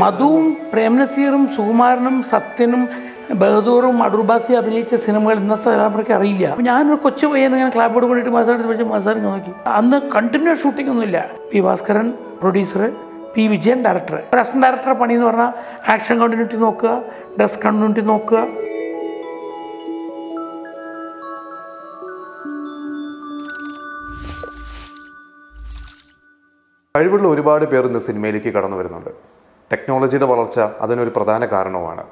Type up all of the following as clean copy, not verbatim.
മധുവും പ്രേംനസീറും സുകുമാരനും സത്യനും ബഹദൂറും അടൂർബാസി അഭിനയിച്ച സിനിമകൾ ഇന്നത്തെ തലമുറയ്ക്ക് അറിയില്ല. ഞാനൊരു കൊച്ചു പയ്യൻ ഇങ്ങനെ ക്ലാബോർഡ് കൊണ്ടിട്ട് മസാറിങ് നോക്കി. അന്ന് കണ്ടിന്യൂസ് ഷൂട്ടിംഗ് ഒന്നുമില്ല. P Bhaskaran producer, P Vijayan director. ഒരു അസിസ്റ്റന്റ് ഡയറക്ടറുടെ പണി എന്ന് പറഞ്ഞാൽ ആക്ഷൻ കണ്ടിന്യൂറ്റി നോക്കുക, ഡ്രസ് കണ്ടിന്യൂറ്റി നോക്കുക. കഴിവുള്ള ഒരുപാട് പേർ ഇന്ന് സിനിമയിലേക്ക് കടന്നു വരുന്നുണ്ട്. ടെക്നോളജിയുടെ വളർച്ച അതിനൊരു പ്രധാന കാരണവുമാണ്.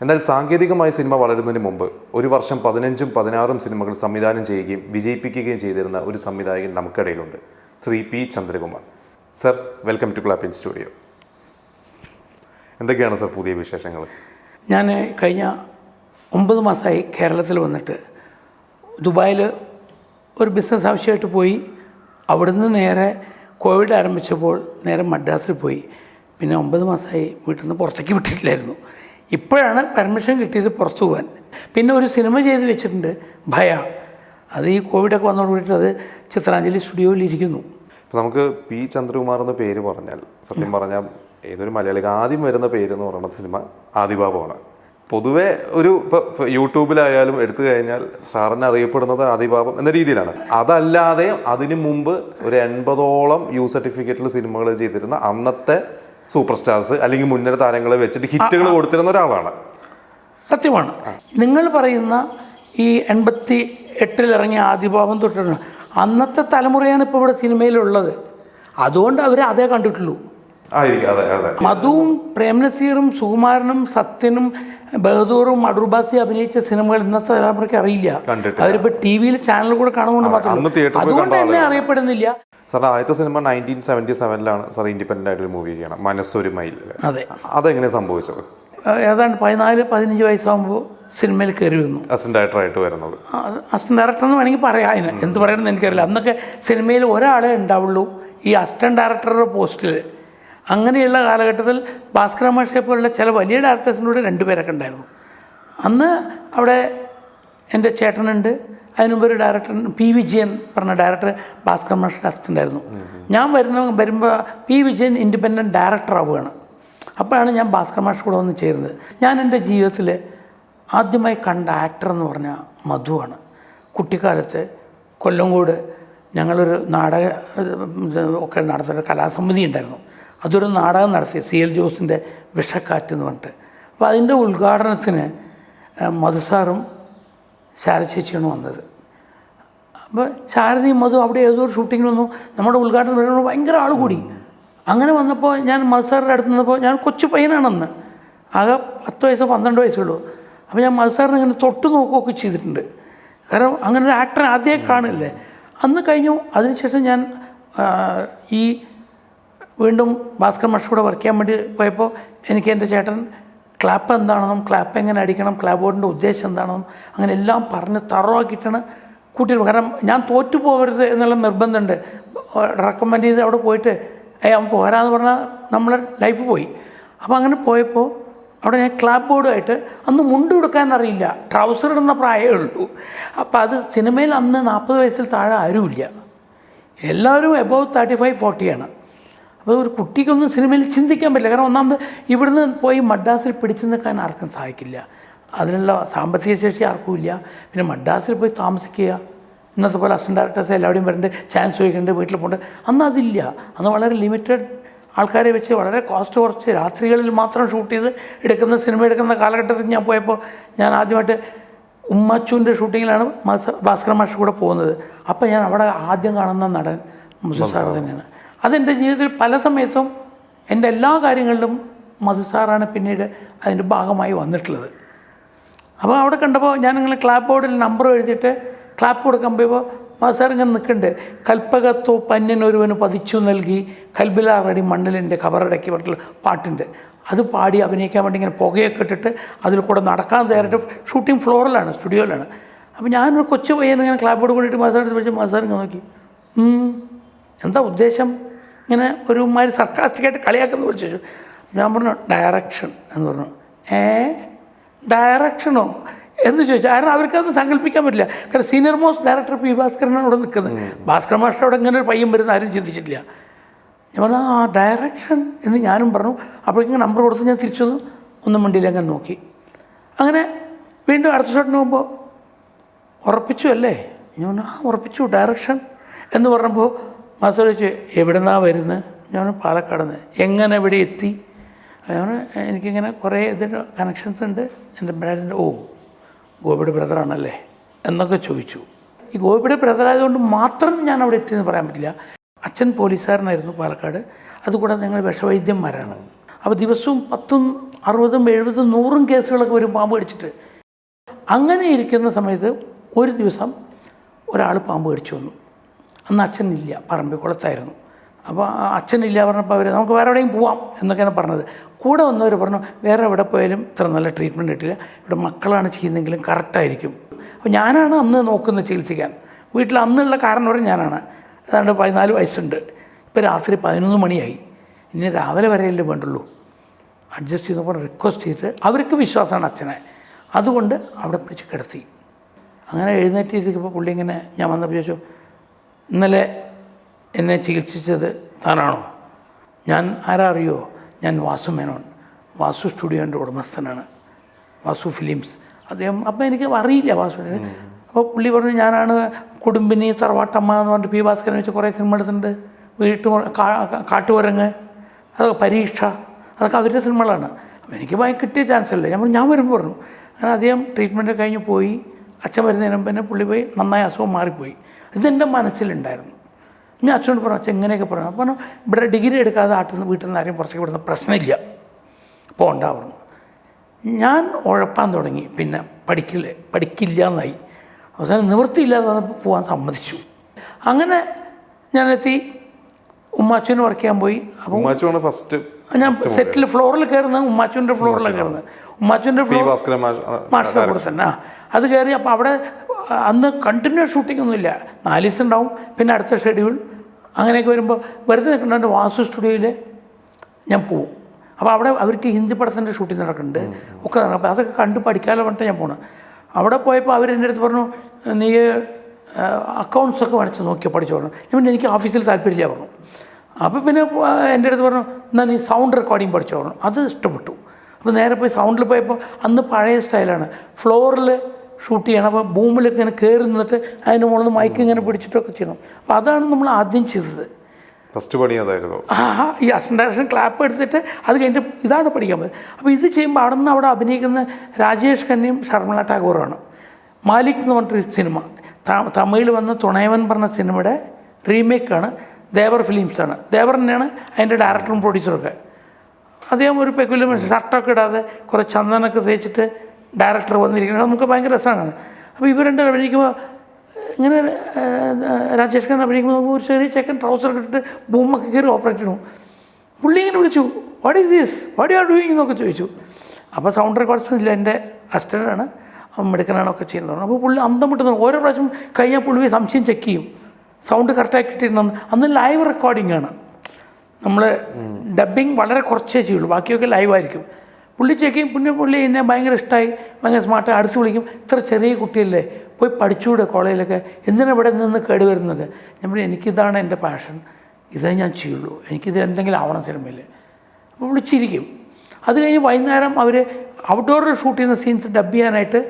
എന്നാൽ സാങ്കേതികമായി സിനിമ വളരുന്നതിന് മുമ്പ് ഒരു വർഷം 15ഉം 16ഉം സിനിമകൾ സംവിധാനം ചെയ്യുകയും വിജയിപ്പിക്കുകയും ചെയ്തിരുന്ന ഒരു സംവിധായകൻ നമുക്കിടയിലുണ്ട്, Shri P Chandrakumar. Sir, welcome to clap in studio. എന്തൊക്കെയാണ് സർ പുതിയ വിശേഷങ്ങൾ? ഞാൻ കഴിഞ്ഞ 9 മാസമായി കേരളത്തിൽ വന്നിട്ട് ദുബായിൽ ഒരു ബിസിനസ് ആവശ്യമായിട്ട് പോയി. അവിടുന്ന് നേരെ കോവിഡ് ആരംഭിച്ചപ്പോൾ നേരെ മദ്രാസിൽ പോയി. പിന്നെ 9 മാസമായി വീട്ടിൽ നിന്ന് പുറത്തേക്ക് വിട്ടിട്ടില്ലായിരുന്നു. ഇപ്പോഴാണ് പെർമിഷൻ കിട്ടിയത് പുറത്തു പോകാൻ. പിന്നെ ഒരു സിനിമ ചെയ്ത് വെച്ചിട്ടുണ്ട്, ഭയ. അത് ഈ കോവിഡൊക്കെ വന്നോട് കൂടിയിട്ട് അത് ചിത്രാഞ്ജലി സ്റ്റുഡിയോയിലിരിക്കുന്നു. ഇപ്പോൾ നമുക്ക് പി ചന്ദ്രകുമാർ എന്ന പേര് പറഞ്ഞാൽ സത്യം പറഞ്ഞാൽ ഏതൊരു മലയാളിക്ക് ആദ്യം വരുന്ന പേര് എന്ന് പറയുന്ന സിനിമ ആദിബാബമാണ്. പൊതുവേ ഒരു ഇപ്പോൾ യൂട്യൂബിലായാലും എടുത്തു കഴിഞ്ഞാൽ സാറിന് അറിയപ്പെടുന്നത് ആദിബാബം എന്ന രീതിയിലാണ്. അതല്ലാതെ അതിനു മുമ്പ് ഒരു 80ഓളം യു സർട്ടിഫിക്കറ്റിൽ സിനിമകൾ ചെയ്തിരുന്ന അന്നത്തെ സൂപ്പർ സ്റ്റാർസ് അല്ലെങ്കിൽ മുൻനിര താരങ്ങളെ വെച്ചിട്ട് ഹിറ്റുകൾ കൊടുത്തിരുന്ന ഒരാളാണ്. സത്യമാണ്. നിങ്ങൾ പറയുന്ന ഈ 88-ൽ ഇറങ്ങിയ ആദിബാബം തൊട്ടിട്ട് അന്നത്തെ തലമുറയാണ് ഇപ്പോൾ ഇവിടെ സിനിമയിലുള്ളത്. അതുകൊണ്ട് അവർ അതേ കണ്ടിട്ടുള്ളൂ. മധുവും പ്രേംനസീറും സുകുമാരനും സത്യനും ബഹദൂറും അടൂർബാസി അഭിനയിച്ച സിനിമകൾ ഇന്നത്തെ തലമുറയ്ക്ക് അറിയില്ല. അവരിപ്പോൾ ടി വിയിൽ ചാനൽ കൂടെ കാണുകൊണ്ട് മാത്രമല്ല, അതുകൊണ്ട് തന്നെ അറിയപ്പെടുന്നില്ല. സാർ, ആദ്യത്തെ സിനിമ 1977-ലാണ് സാർ ഇൻഡിപെൻഡൻ്റ് ആയിട്ടൊരു മൂവി ചെയ്യണം, മനസ്സൊരു മൈൽ. അതെ. അതെങ്ങനെ സംഭവിച്ചത്? ഏതാണ്ട് 14-15 വയസ്സാകുമ്പോൾ സിനിമയിൽ കയറി വന്നു. അസിസ്റ്റന്റ് ഡയറക്ടറായിട്ട് വരുന്നത്. അസിസ്റ്റന്റ് ഡയറക്ടർ എന്ന് വേണമെങ്കിൽ പറയാം. അതിന് എന്ത് പറയണമെന്ന് എനിക്കറിയില്ല. അന്നൊക്കെ സിനിമയിൽ ഒരാളെ ഉണ്ടാവുള്ളൂ ഈ അസിസ്റ്റന്റ് ഡയറക്ടറുടെ പോസ്റ്റിൽ. അങ്ങനെയുള്ള കാലഘട്ടത്തിൽ ഭാസ്കര മാഷെ പോലുള്ള ചില വലിയ ഡയറക്ടേഴ്സിനോട് 2 പേരൊക്കെ ഉണ്ടായിരുന്നു. അന്ന് അവിടെ എൻ്റെ ചേട്ടനുണ്ട്, അതിനുമുമ്പ് ഒരു ഡയറക്ടർ പി വിജയൻ പറഞ്ഞ ഡയറക്ടർ ഭാസ്കര മാഷയുടെ അസിസ്റ്റൻ്റ് ആയിരുന്നു. ഞാൻ വരുമ്പോൾ പി വിജയൻ ഇൻഡിപെൻഡൻറ്റ് ഡയറക്ടർ ആവുകയാണ്. അപ്പോഴാണ് ഞാൻ ഭാസ്കര മാഷ് കൂടെ വന്ന് ചേരുന്നത്. ഞാൻ എൻ്റെ ജീവിതത്തിൽ ആദ്യമായി കണ്ട ആക്ടർ എന്ന് പറഞ്ഞാൽ മധുവാണ്. കുട്ടിക്കാലത്ത് കൊല്ലംകോട് ഞങ്ങളൊരു നാടക ഒക്കെ നടത്തുന്ന കലാസമിതി ഉണ്ടായിരുന്നു. അതൊരു നാടകം നടത്തി, CL ജോസിൻ്റെ വിഷക്കാറ്റ് എന്ന് പറഞ്ഞിട്ട്. അപ്പോൾ അതിൻ്റെ ഉദ്ഘാടനത്തിന് മധുസാറും ശാരദ ചേച്ചിയാണ് വന്നത്. അപ്പോൾ ശാരദയും മധു അവിടെ ഏതോ ഒരു ഷൂട്ടിങ്ങിന് വന്നു. നമ്മുടെ ഉദ്ഘാടനം വരുമ്പോൾ ഭയങ്കര ആൾ കൂടി. അങ്ങനെ വന്നപ്പോൾ ഞാൻ മധുസാറിൻ്റെ അടുത്ത് നിന്നപ്പോൾ ഞാൻ കൊച്ചു പയ്യനാണെന്ന്, ആകെ 10 വയസ്സോ 12 വയസ്സുള്ളൂ. അപ്പോൾ ഞാൻ മധുസാറിനെ ഇങ്ങനെ തൊട്ട് നോക്കുകയൊക്കെ ചെയ്തിട്ടുണ്ട്. കാരണം അങ്ങനെ ഒരു ആക്ടറെ ആദ്യമേ കാണില്ലേ. അന്ന് കഴിഞ്ഞു. അതിനുശേഷം ഞാൻ ഈ വീണ്ടും ഭാസ്കർ മാഷ് കൂടെ വർക്ക് ചെയ്യാൻ വേണ്ടി പോയപ്പോൾ എനിക്ക് എൻ്റെ ചേട്ടൻ ക്ലാപ്പ് എന്താണെന്നും ക്ലാപ്പ് എങ്ങനെ അടിക്കണം, ക്ലാപ്പ് ബോർഡിൻ്റെ ഉദ്ദേശം എന്താണെന്നും അങ്ങനെ എല്ലാം പറഞ്ഞ് തറവാക്കിയിട്ടാണ് കൂട്ടിയത്. കാരണം ഞാൻ തോറ്റു പോകരുത് എന്നുള്ള നിർബന്ധമുണ്ട്. റെക്കമെൻഡ് ചെയ്ത് അവിടെ പോയിട്ട് അവൻ പോരാന്ന് പറഞ്ഞാൽ നമ്മളെ ലൈഫ് പോയി. അപ്പോൾ അങ്ങനെ പോയപ്പോൾ അവിടെ ഞാൻ ക്ലാപ്പ് ബോർഡുമായിട്ട് അന്ന് മുണ്ട് കൊടുക്കാൻ അറിയില്ല, ട്രൗസർ ഇടുന്ന പ്രായമേ ഉള്ളൂ. അപ്പോൾ അത് സിനിമയിൽ അന്ന് 40 വയസ്സിൽ താഴെ ആരുമില്ല, എല്ലാവരും എബോവ് 35-40 അപ്പോൾ ഒരു കുട്ടിക്കൊന്നും സിനിമയിൽ ചിന്തിക്കാൻ പറ്റില്ല. കാരണം ഒന്നാമത് ഇവിടുന്ന് പോയി മദ്രാസിൽ പിടിച്ചു നിൽക്കാൻ ആർക്കും സാധിക്കില്ല, അതിനുള്ള സാമ്പത്തിക ശേഷി ആർക്കും ഇല്ല. പിന്നെ മദ്രാസിൽ പോയി താമസിക്കുക, ഇന്നത്തെ പോലെ അസിസ്റ്റന്റ് ഡയറക്ടേഴ്സ് എല്ലാവരുടെയും വരേണ്ട ചാൻസ് ചോദിക്കേണ്ടത്, വീട്ടിൽ പോകേണ്ടത്. അന്ന് അതില്ല. അന്ന് വളരെ ലിമിറ്റഡ് ആൾക്കാരെ വെച്ച് വളരെ കോസ്റ്റ് കുറച്ച് രാത്രികളിൽ മാത്രം ഷൂട്ട് ചെയ്ത് എടുക്കുന്ന സിനിമ എടുക്കുന്ന കാലഘട്ടത്തിൽ ഞാൻ പോയപ്പോൾ ഞാൻ ആദ്യമായിട്ട് ഉമ്മച്ചൂൻ്റെ ഷൂട്ടിങ്ങിലാണ് ഭാസ്കര മാഷ് കൂടെ പോകുന്നത്. അപ്പോൾ ഞാൻ അവിടെ ആദ്യം കാണുന്ന നടൻ മധുസാർ തന്നെയാണ്. അതെൻ്റെ ജീവിതത്തിൽ പല സമയത്തും എൻ്റെ എല്ലാ കാര്യങ്ങളിലും മധുസാറാണ് പിന്നീട് അതിൻ്റെ ഭാഗമായി വന്നിട്ടുള്ളത്. അപ്പോൾ അവിടെ കണ്ടപ്പോൾ ഞാനിങ്ങനെ ക്ലാപ്പ് ബോർഡിൽ നമ്പർ എഴുതിയിട്ട് ക്ലാപ്പ് കൊടുക്കാൻ പോയപ്പോൾ മധുസാർ ഇങ്ങനെ നിൽക്കുന്നുണ്ട്. കൽപ്പകത്തോ പന്യനൊരുവന് പതിച്ചു നൽകി കൽബിലാറടി മണ്ണിലിൻ്റെ ഖബറടക്കി പറഞ്ഞിട്ടുള്ള പാട്ടുണ്ട്. അത് പാടി അഭിനയിക്കാൻ വേണ്ടി ഇങ്ങനെ പുകയൊക്കെ ഇട്ടിട്ട് അതിൽ കൂടെ നടക്കാൻ തയ്യാറായിട്ട് ഷൂട്ടിംഗ് ഫ്ലോറിലാണ്, സ്റ്റുഡിയോയിലാണ്. അപ്പോൾ ഞാനൊരു കൊച്ചു പയ്യൻ ഇങ്ങനെ ക്ലാപ്പ് ബോർഡ് കൊണ്ടിട്ട് മധുസാറിന് വിളിച്ച് മധുസാർ ഇങ്ങനെ നോക്കി, എന്താ ഉദ്ദേശം, ഇങ്ങനെ ഒരുമാതിരി സർക്കാസ്റ്റിക്കായിട്ട് കളിയാക്കുന്ന വിളിച്ചു. ഞാൻ പറഞ്ഞു ഡയറക്ഷൻ എന്ന് പറഞ്ഞു. ഡയറക്ഷനോ എന്ന് ചോദിച്ചു. കാരണം അവർക്കതൊന്നും സങ്കല്പിക്കാൻ പറ്റില്ല. കാരണം സീനിയർ മോസ്റ്റ് ഡയറക്ടർ പി ഭാസ്കരനാണ് അവിടെ നിൽക്കുന്നത്. ഭാസ്കർ മാസ്റ്റർ അവിടെ ഇങ്ങനെ ഒരു പയ്യൻ വരുന്ന ആരും ചിന്തിച്ചിട്ടില്ല. ഞാൻ പറഞ്ഞു ആ ഡയറക്ഷൻ എന്ന് ഞാനും പറഞ്ഞു. അപ്പോഴേക്കും നമ്പർ കൊടുത്ത് ഞാൻ തിരിച്ചു ഒന്നും മിണ്ടിയില്ല, അങ്ങനെ നോക്കി. അങ്ങനെ വീണ്ടും അടുത്ത ഷോട്ടിന് പോകുമ്പോൾ ഉറപ്പിച്ചു അല്ലേ? ഞാൻ ഉറപ്പിച്ചു ഡയറക്ഷൻ എന്ന് പറഞ്ഞപ്പോൾ മാസ്റ്റർ ചോദിച്ചു എവിടെ നിന്നാണ് വരുന്നത്? ഞാൻ പാലക്കാട് നിന്ന്. എങ്ങനെ ഇവിടെ എത്തി? ഞാൻ എനിക്കിങ്ങനെ കുറേ ഇതിൻ്റെ കണക്ഷൻസ് ഉണ്ട് എൻ്റെ ബ്രദറിൻ്റെ. ഓ ഗോപിയുടെ ബ്രദറാണല്ലേ എന്നൊക്കെ ചോദിച്ചു. ഈ ഗോപിയുടെ ബ്രദറായതുകൊണ്ട് മാത്രം ഞാൻ അവിടെ എത്തിയെന്ന് പറയാൻ പറ്റില്ല. അച്ഛൻ പോലീസുകാരനായിരുന്നു പാലക്കാട്, അതുകൂടാതെ ഞങ്ങൾ വിഷവൈദ്യന്മാരാണ്. അപ്പോൾ ദിവസവും 10, 60, 70, 100 കേസുകളൊക്കെ വരും പാമ്പ് കടിച്ചിട്ട്. അങ്ങനെ ഇരിക്കുന്ന സമയത്ത് ഒരു ദിവസം ഒരാൾ പാമ്പ് കടിച്ചു വന്നു. അന്ന് അച്ഛനില്ല, പറമ്പിക്കുളത്തായിരുന്നു. അപ്പോൾ അച്ഛനില്ല പറഞ്ഞപ്പോൾ അവർ നമുക്ക് വേറെ എവിടെയും പോവാം എന്നൊക്കെയാണ് പറഞ്ഞത്. കൂടെ വന്നവർ പറഞ്ഞു വേറെ എവിടെ പോയാലും ഇത്ര നല്ല ട്രീറ്റ്മെൻറ്റ് കിട്ടില്ല, ഇവിടെ മക്കളാണ് ചെയ്യുന്നതെങ്കിലും കറക്റ്റായിരിക്കും. അപ്പോൾ ഞാനാണ് അന്ന് നോക്കുന്നത് ചികിത്സിക്കാൻ. വീട്ടിൽ അന്നുള്ള കാരണവർ ഞാനാണ്. ഏതാണ്ട് 14 വയസ്സുണ്ട്. ഇപ്പോൾ രാത്രി 11 മണിയായി. ഇനി രാവിലെ വരെയല്ലേ വേണ്ടുള്ളൂ. അഡ്ജസ്റ്റ് ചെയ്തപ്പോൾ റിക്വസ്റ്റ് ചെയ്തിട്ട് അവർക്ക് വിശ്വാസമാണ് അച്ഛനെ, അതുകൊണ്ട് അവിടെ പിടിച്ച് കിടത്തി. അങ്ങനെ എഴുന്നേറ്റിരിക്കുമ്പോൾ പുള്ളി ഇങ്ങനെ ഞാൻ വന്നപ്പോൾ ചോദിച്ചു ഇന്നലെ എന്നെ ചികിത്സിച്ചത് താനാണോ? ഞാൻ ആരാ അറിയോ? ഞാൻ വാസു മേനോൻ, വാസു സ്റ്റുഡിയോൻ്റെ ഉടമസ്ഥനാണ്, വാസു ഫിലിംസ്. അദ്ദേഹം അപ്പോൾ എനിക്ക് അറിയില്ല വാസുവിനെ. അപ്പോൾ പുള്ളി പറഞ്ഞു ഞാനാണ് കുടുംബിനി, തറവാട്ടമ്മ എന്ന് പറഞ്ഞിട്ട് പി ഭാസ്കരൻ വെച്ച് കുറേ സിനിമ എടുത്തിട്ടുണ്ട്. കാട്ടുകുരങ്ങ്, അതൊക്കെ പരീക്ഷ, അതൊക്കെ അവരുടെ സിനിമകളാണ്. അപ്പോൾ എനിക്ക് കിട്ടിയ ചാൻസ് അല്ലേ. ഞാൻ വരുമ്പോൾ പറഞ്ഞു. അങ്ങനെ അദ്ദേഹം ട്രീറ്റ്മെൻറ്റ് കഴിഞ്ഞ് പോയി. അച്ഛൻ വരുന്നതിന് മുമ്പ് തന്നെ പുള്ളി പോയി, നന്നായി അസുഖം മാറിപ്പോയി. ഇതെൻ്റെ മനസ്സിലുണ്ടായിരുന്നു. ഞാൻ അച്ഛനോട് പറഞ്ഞു അച്ഛൻ എങ്ങനെയൊക്കെ പറഞ്ഞു. അപ്പോൾ ഇവിടെ ഡിഗ്രി എടുക്കാതെ വീട്ടിൽ നിന്ന് ആരെയും പുറത്തേക്ക് വിടുന്ന പ്രശ്നമില്ല, പോകണ്ട പറഞ്ഞു. ഞാൻ ഉഴപ്പാൻ തുടങ്ങി. പിന്നെ പഠിക്കില്ല എന്നായി. അവസാനം നിവൃത്തിയില്ലാതെ വന്നപ്പോൾ പോകാൻ സമ്മതിച്ചു. അങ്ങനെ ഞാനെത്തി ഉമ്മാച്ചുവിന് വർക്ക് ചെയ്യാൻ പോയി. അപ്പോൾ ഫസ്റ്റ് ഞാൻ സെറ്റിൽ ഫ്ലോറിൽ കയറുന്നത് ഉമ്മാച്ചുവിൻ്റെ ഫ്ലോറിലാണ് കയറുന്നത്. ഉമ്മാച്ചുവിൻ്റെ ഫ്ലോർ മാസ്റ്റർ കൂടെ തന്നെ. അത് കയറി. അപ്പോൾ അവിടെ അന്ന് കണ്ടിന്യൂസ് ഷൂട്ടിംഗ് ഒന്നുമില്ല, 4 ദിവസം ഉണ്ടാവും, പിന്നെ അടുത്ത ഷെഡ്യൂൾ. അങ്ങനെയൊക്കെ വരുമ്പോൾ വെറുതെ നിൽക്കുന്നുണ്ട്. വാസു സ്റ്റുഡിയോയിൽ ഞാൻ പോവും. അപ്പോൾ അവിടെ അവർക്ക് ഹിന്ദി പടത്തിൻ്റെ ഷൂട്ടിംഗ് നടക്കുന്നുണ്ട് ഒക്കെ. അപ്പോൾ അതൊക്കെ കണ്ട് പഠിക്കാമല്ലോ പറഞ്ഞിട്ട് ഞാൻ പോകണം. അവിടെ പോയപ്പോൾ അവരെൻ്റെ അടുത്ത് പറഞ്ഞു നീ അക്കൗണ്ട്സൊക്കെ പഠിച്ച് നോക്കിയോ പഠിച്ചു പറഞ്ഞു. ഞാൻ പിന്നെ എനിക്ക് ഓഫീസിൽ താല്പര്യമില്ല പറഞ്ഞു. അപ്പോൾ പിന്നെ എൻ്റെ അടുത്ത് പറഞ്ഞു എന്നാൽ നീ സൗണ്ട് റെക്കോർഡിങ് പഠിച്ചു പറഞ്ഞു. അത് ഇഷ്ടപ്പെട്ടു. അപ്പോൾ നേരെ പോയി സൗണ്ടിൽ പോയപ്പോൾ അന്ന് പഴയ സ്റ്റൈലാണ്, ഫ്ലോറിൽ ഷൂട്ട് ചെയ്യണം. അപ്പോൾ ബൂമിലൊക്കെ ഇങ്ങനെ കയറി നിന്നിട്ട് അതിന് മുകളിൽ നിന്ന് മൈക്ക് ഇങ്ങനെ പിടിച്ചിട്ടൊക്കെ ചെയ്യണം. അപ്പോൾ അതാണ് നമ്മൾ ആദ്യം ചെയ്തത്. ഫസ്റ്റ് പണി അതായിരുന്നു. ഈ അസിസ്റ്റന്റ് ഡയറക്ഷൻ ക്ലാപ്പ് എടുത്തിട്ട് അത് കഴിഞ്ഞിട്ട് ഇതാണ് പഠിക്കാൻ പറ്റും. അപ്പോൾ ഇത് ചെയ്യുമ്പോൾ അവിടെ അഭിനയിക്കുന്ന രാജേഷ് ഖന്നയും ഷർമിള ടാഗോറാണ്. മാലിക് എന്ന് പറഞ്ഞിട്ടൊരു സിനിമ തമിഴിൽ വന്ന തുണയവൻ പറഞ്ഞ സിനിമയുടെ റീമേക്കാണ്. ദേവർ ഫിലിംസാണ്. ദേവർ തന്നെയാണ് അതിൻ്റെ ഡയറക്ടറും പ്രൊഡ്യൂസറൊക്കെ. അദ്ദേഹം ഒരു പെക്കുലർ മനുഷ്യൻ, ഷർട്ടൊക്കെ ഇടാതെ കുറേ ചന്ദനമൊക്കെ തേച്ചിട്ട് ഡയറക്ടർ വന്നിരിക്കുന്നത് നമുക്ക് ഭയങ്കര രസമാണ്. അപ്പോൾ ഇവർ രണ്ടും അഭിനയിക്കുമ്പോൾ ഇങ്ങനെ രാജേഷ് ഖാൻ അഭിനയിക്കുമ്പോൾ നമുക്ക് ഒരു ചെറിയ ചെക്കൻ ട്രൗസറൊക്കെ ഇട്ടിട്ട് ബൂമൊക്കെ കയറി ഓപ്പറേറ്റ് ചെയ്യണം. പുള്ളി ഇങ്ങനെ വിളിച്ചു what is this, what you are doing എന്നൊക്കെ ചോദിച്ചു. അപ്പോൾ സൗണ്ട് റെക്കോർഡ്സും ഇല്ല, എൻ്റെ അസിസ്റ്റൻ്റാണ്, മെഡിക്കനാണ് ഒക്കെ ചെയ്യുന്നത്. അപ്പോൾ പുള്ളി അന്തം വിട്ടുന്നു. ഓരോ പ്രാവശ്യം കഴിഞ്ഞാൽ പുള്ളി സംശയം ചെക്ക് ചെയ്യും സൗണ്ട് കറക്റ്റായി കിട്ടിയിരുന്നു. അന്ന് ലൈവ് റെക്കോർഡിംഗ് ആണ്. നമ്മൾ ഡബ്ബിങ് വളരെ കുറച്ചേ ചെയ്യുള്ളൂ, ബാക്കിയൊക്കെ ലൈവായിരിക്കും. പുള്ളി ചെക്ക് ചെയ്യും. പിന്നെ പുള്ളി എന്നെ ഭയങ്കര ഇഷ്ടമായി, ഭയങ്കര സ്മാർട്ടായി. അടുത്ത് വിളിക്കും ഇത്ര ചെറിയ കുട്ടിയല്ലേ, പോയി പഠിച്ചുകൂടെ കോളേജിലൊക്കെ, എന്തിനാ ഇവിടെ നിന്ന് കേട് വരുന്നതൊക്കെ. ഞാൻ പറയും എനിക്കിതാണ് എൻ്റെ പാഷൻ, ഇതേ ഞാൻ ചെയ്യുള്ളൂ, എനിക്കിത് എന്തെങ്കിലും ആവണം സിനിമയിൽ. അപ്പോൾ വിളിച്ചിരിക്കും. അത് കഴിഞ്ഞ് വൈകുന്നേരം അവർ ഔട്ട്ഡോറിൽ ഷൂട്ട് ചെയ്യുന്ന സീൻസ് ഡബ് ചെയ്യാനായിട്ട്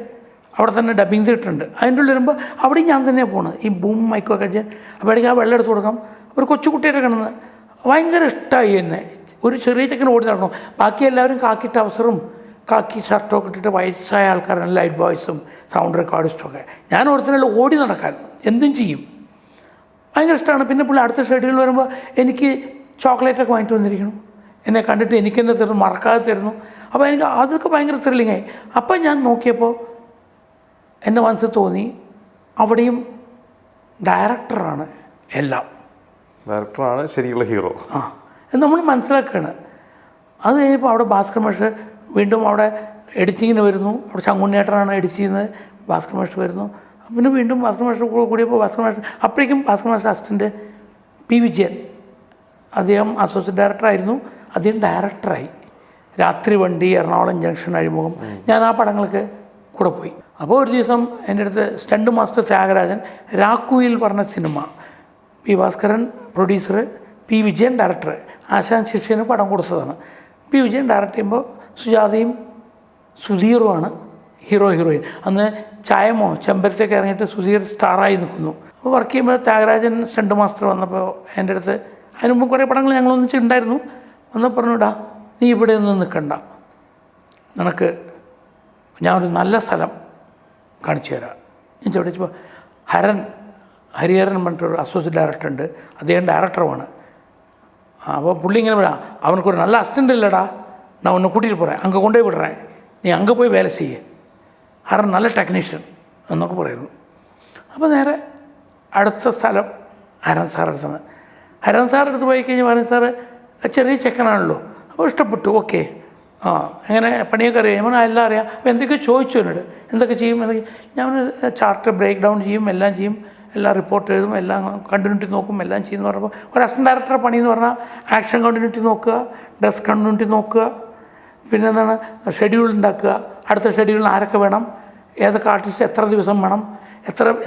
അവിടെ തന്നെ ഡബ്ബിങ് തിയേറ്ററുണ്ട്. അതിൻ്റെ ഉള്ളിൽ വരുമ്പോൾ അവിടെയും ഞാൻ തന്നെയാണ് പോകുന്നത്, ഈ ബൂം മൈക്കൊക്കെ ചെയ്യാൻ. അപ്പോഴേക്കും ആ വെള്ളം എടുത്ത് കൊടുക്കാം. ഒരു കൊച്ചുകുട്ടിയുടെ കിടന്ന് ഭയങ്കര ഇഷ്ടമായി എന്നെ. ഒരു ചെറിയ ചെക്കൻ ഓടി നടക്കണം. ബാക്കി എല്ലാവരും കാക്കി ടൗസറും കാക്കി ഷർട്ടൊക്കെ ഇട്ടിട്ട് വയസ്സായ ആൾക്കാരാണ്, ലൈറ്റ് ബോയ്സും സൗണ്ട് റെക്കോർഡിസ്റ്റൊക്കെ. ഞാൻ ഓർത്തിനുള്ള ഓടി നടക്കാൻ എന്തും ചെയ്യും, ഭയങ്കര ഇഷ്ടമാണ്. പിന്നെ പുള്ളി അടുത്ത ഷെഡ്യൂൾ വരുമ്പോൾ എനിക്ക് ചോക്ലേറ്റൊക്കെ വാങ്ങിയിട്ട് വന്നിരിക്കണം. എന്നെ കണ്ടിട്ട് എനിക്ക് തന്നെ തരുന്നു, മറക്കാതെ തരുന്നു. അപ്പോൾ എനിക്ക് അതൊക്കെ ഭയങ്കര ത്രില്ലിങ്ങായി. അപ്പം ഞാൻ നോക്കിയപ്പോൾ എൻ്റെ മനസ്സിൽ തോന്നി അവിടെയും ഡയറക്ടറാണ് എല്ലാം, ഡയറക്ടറാണ് ശരിയുള്ള ഹീറോ. നമ്മൾ മനസ്സിലാക്കുകയാണ്. അത് കഴിഞ്ഞപ്പോൾ അവിടെ ഭാസ്കർ മാഷ് വീണ്ടും അവിടെ എഡിറ്റിങ്ങിന് വരുന്നു. അവിടെ ചങ്കുണ്ണിയേട്ടനാണ് എഡിറ്റ് ചെയ്യുന്നത്, ഭാസ്കർ മാഷ് വരുന്നു. പിന്നെ വീണ്ടും ഭാസ്കർ മാഷ് കൂടിയപ്പോൾ ഭാസ്കർ മാഷ്, അപ്പോഴേക്കും ഭാസ്കർ മാഷ് അസിസ്റ്റൻ്റ് പി വിജയൻ, അദ്ദേഹം അസോസിയേറ്റ് ഡയറക്ടറായിരുന്നു, അദ്ദേഹം ഡയറക്ടറായി. രാത്രി വണ്ടി, എറണാകുളം ജംഗ്ഷൻ, അഴിമുഖം, ഞാൻ ആ പടങ്ങൾക്ക് കൂടെ പോയി. അപ്പോൾ ഒരു ദിവസം എൻ്റെ അടുത്ത് സ്റ്റണ്ട് മാസ്റ്റർ ത്യാഗരാജൻ രാക്കുയിൽ പറഞ്ഞ സിനിമ, P Bhaskaran producer, P Vijayan director, ആശാൻ ശിഷ്യന് പടം കൊടുത്തതാണ്. പി വിജയൻ ഡയറക്റ്റ് ചെയ്യുമ്പോൾ സുജാതയും സുധീറുമാണ് ഹീറോയിൻ. അന്ന് ചായമോ ചെമ്പരത്തൊക്കെ ഇറങ്ങിയിട്ട് സുധീർ സ്റ്റാറായി നിൽക്കുന്നു. അപ്പോൾ വർക്ക് ചെയ്യുമ്പോൾ ത്യാഗരാജൻ സ്റ്റണ്ട് മാസ്റ്റർ വന്നപ്പോൾ എൻ്റെ അടുത്ത്, അതിന് മുമ്പ് കുറേ പടങ്ങൾ ഞങ്ങളൊന്നിച്ചുണ്ടായിരുന്നു, വന്നപ്പോൾ പറഞ്ഞുവിടാ നീ ഇവിടെ ഒന്നും നിൽക്കണ്ട, നിനക്ക് ഞാനൊരു നല്ല സ്ഥലം കാണിച്ചു തരാം. ഞാൻ ചോദിച്ചപ്പോൾ ഹരിഹരൻ പറഞ്ഞിട്ടൊരു അസോസിയേറ്റ് ഡയറക്ടർ ഉണ്ട്, അദ്ദേഹം ഡയറക്ടറുമാണ്. അപ്പോൾ പുള്ളി ഇങ്ങനെ പറയാം, അവനക്കൊരു നല്ല അസിസ്റ്റൻ്റ് ഇല്ലടാ, நான் உன்னை கூட்டிகிட்டு போகிறேன், அங்கே கொண்டு போய் விடுறேன், நீ அங்கே போய் வேலை செய்ய, ഹരൻ നല്ല ടെക്നീഷ്യൻ എന്നൊക്കെ പറയുന്നു. അപ്പോൾ നേരെ അടുത്ത സ്ഥലം ഹരൻ സാറടുത്താണ്. ഹരൻ സാറടുത്ത് പോയി കഴിഞ്ഞാൽ ഹരൻ സാറ് ചെറിയ ചെക്കനാണല്ലോ, അപ്പോൾ ഇഷ്ടപ്പെട്ടു. ഓക്കെ, എങ്ങനെ പണിയൊക്കെ അറിയാം? ഞാൻ എല്ലാം അറിയാം. അപ്പോൾ എന്തൊക്കെയോ ചോദിച്ചു എന്നോട്, എന്തൊക്കെ ചെയ്യും എന്തൊക്കെ. ഞാൻ ചാർട്ട് ബ്രേക്ക് ഡൗൺ ചെയ്യും, എല്ലാം ചെയ്യും, എല്ലാം റിപ്പോർട്ട് എഴുതും, എല്ലാം കണ്ടിന്യൂറ്റി നോക്കും, എല്ലാം ചെയ്യുമെന്ന് പറഞ്ഞപ്പോൾ ഒരു അസിസ്റ്റൻ്റ് ഡയറക്ടറുടെ പണി എന്ന് പറഞ്ഞാൽ ആക്ഷൻ കണ്ടിന്യൂറ്റി നോക്കുക, ഡ്രസ് കണ്ടിന്യൂറ്റി നോക്കുക, പിന്നെ എന്താണ് ഷെഡ്യൂൾ ഉണ്ടാക്കുക, അടുത്ത ഷെഡ്യൂളിന് ആരൊക്കെ വേണം, ഏതൊക്കെ ആർട്ടിസ്റ്റ് എത്ര ദിവസം വേണം,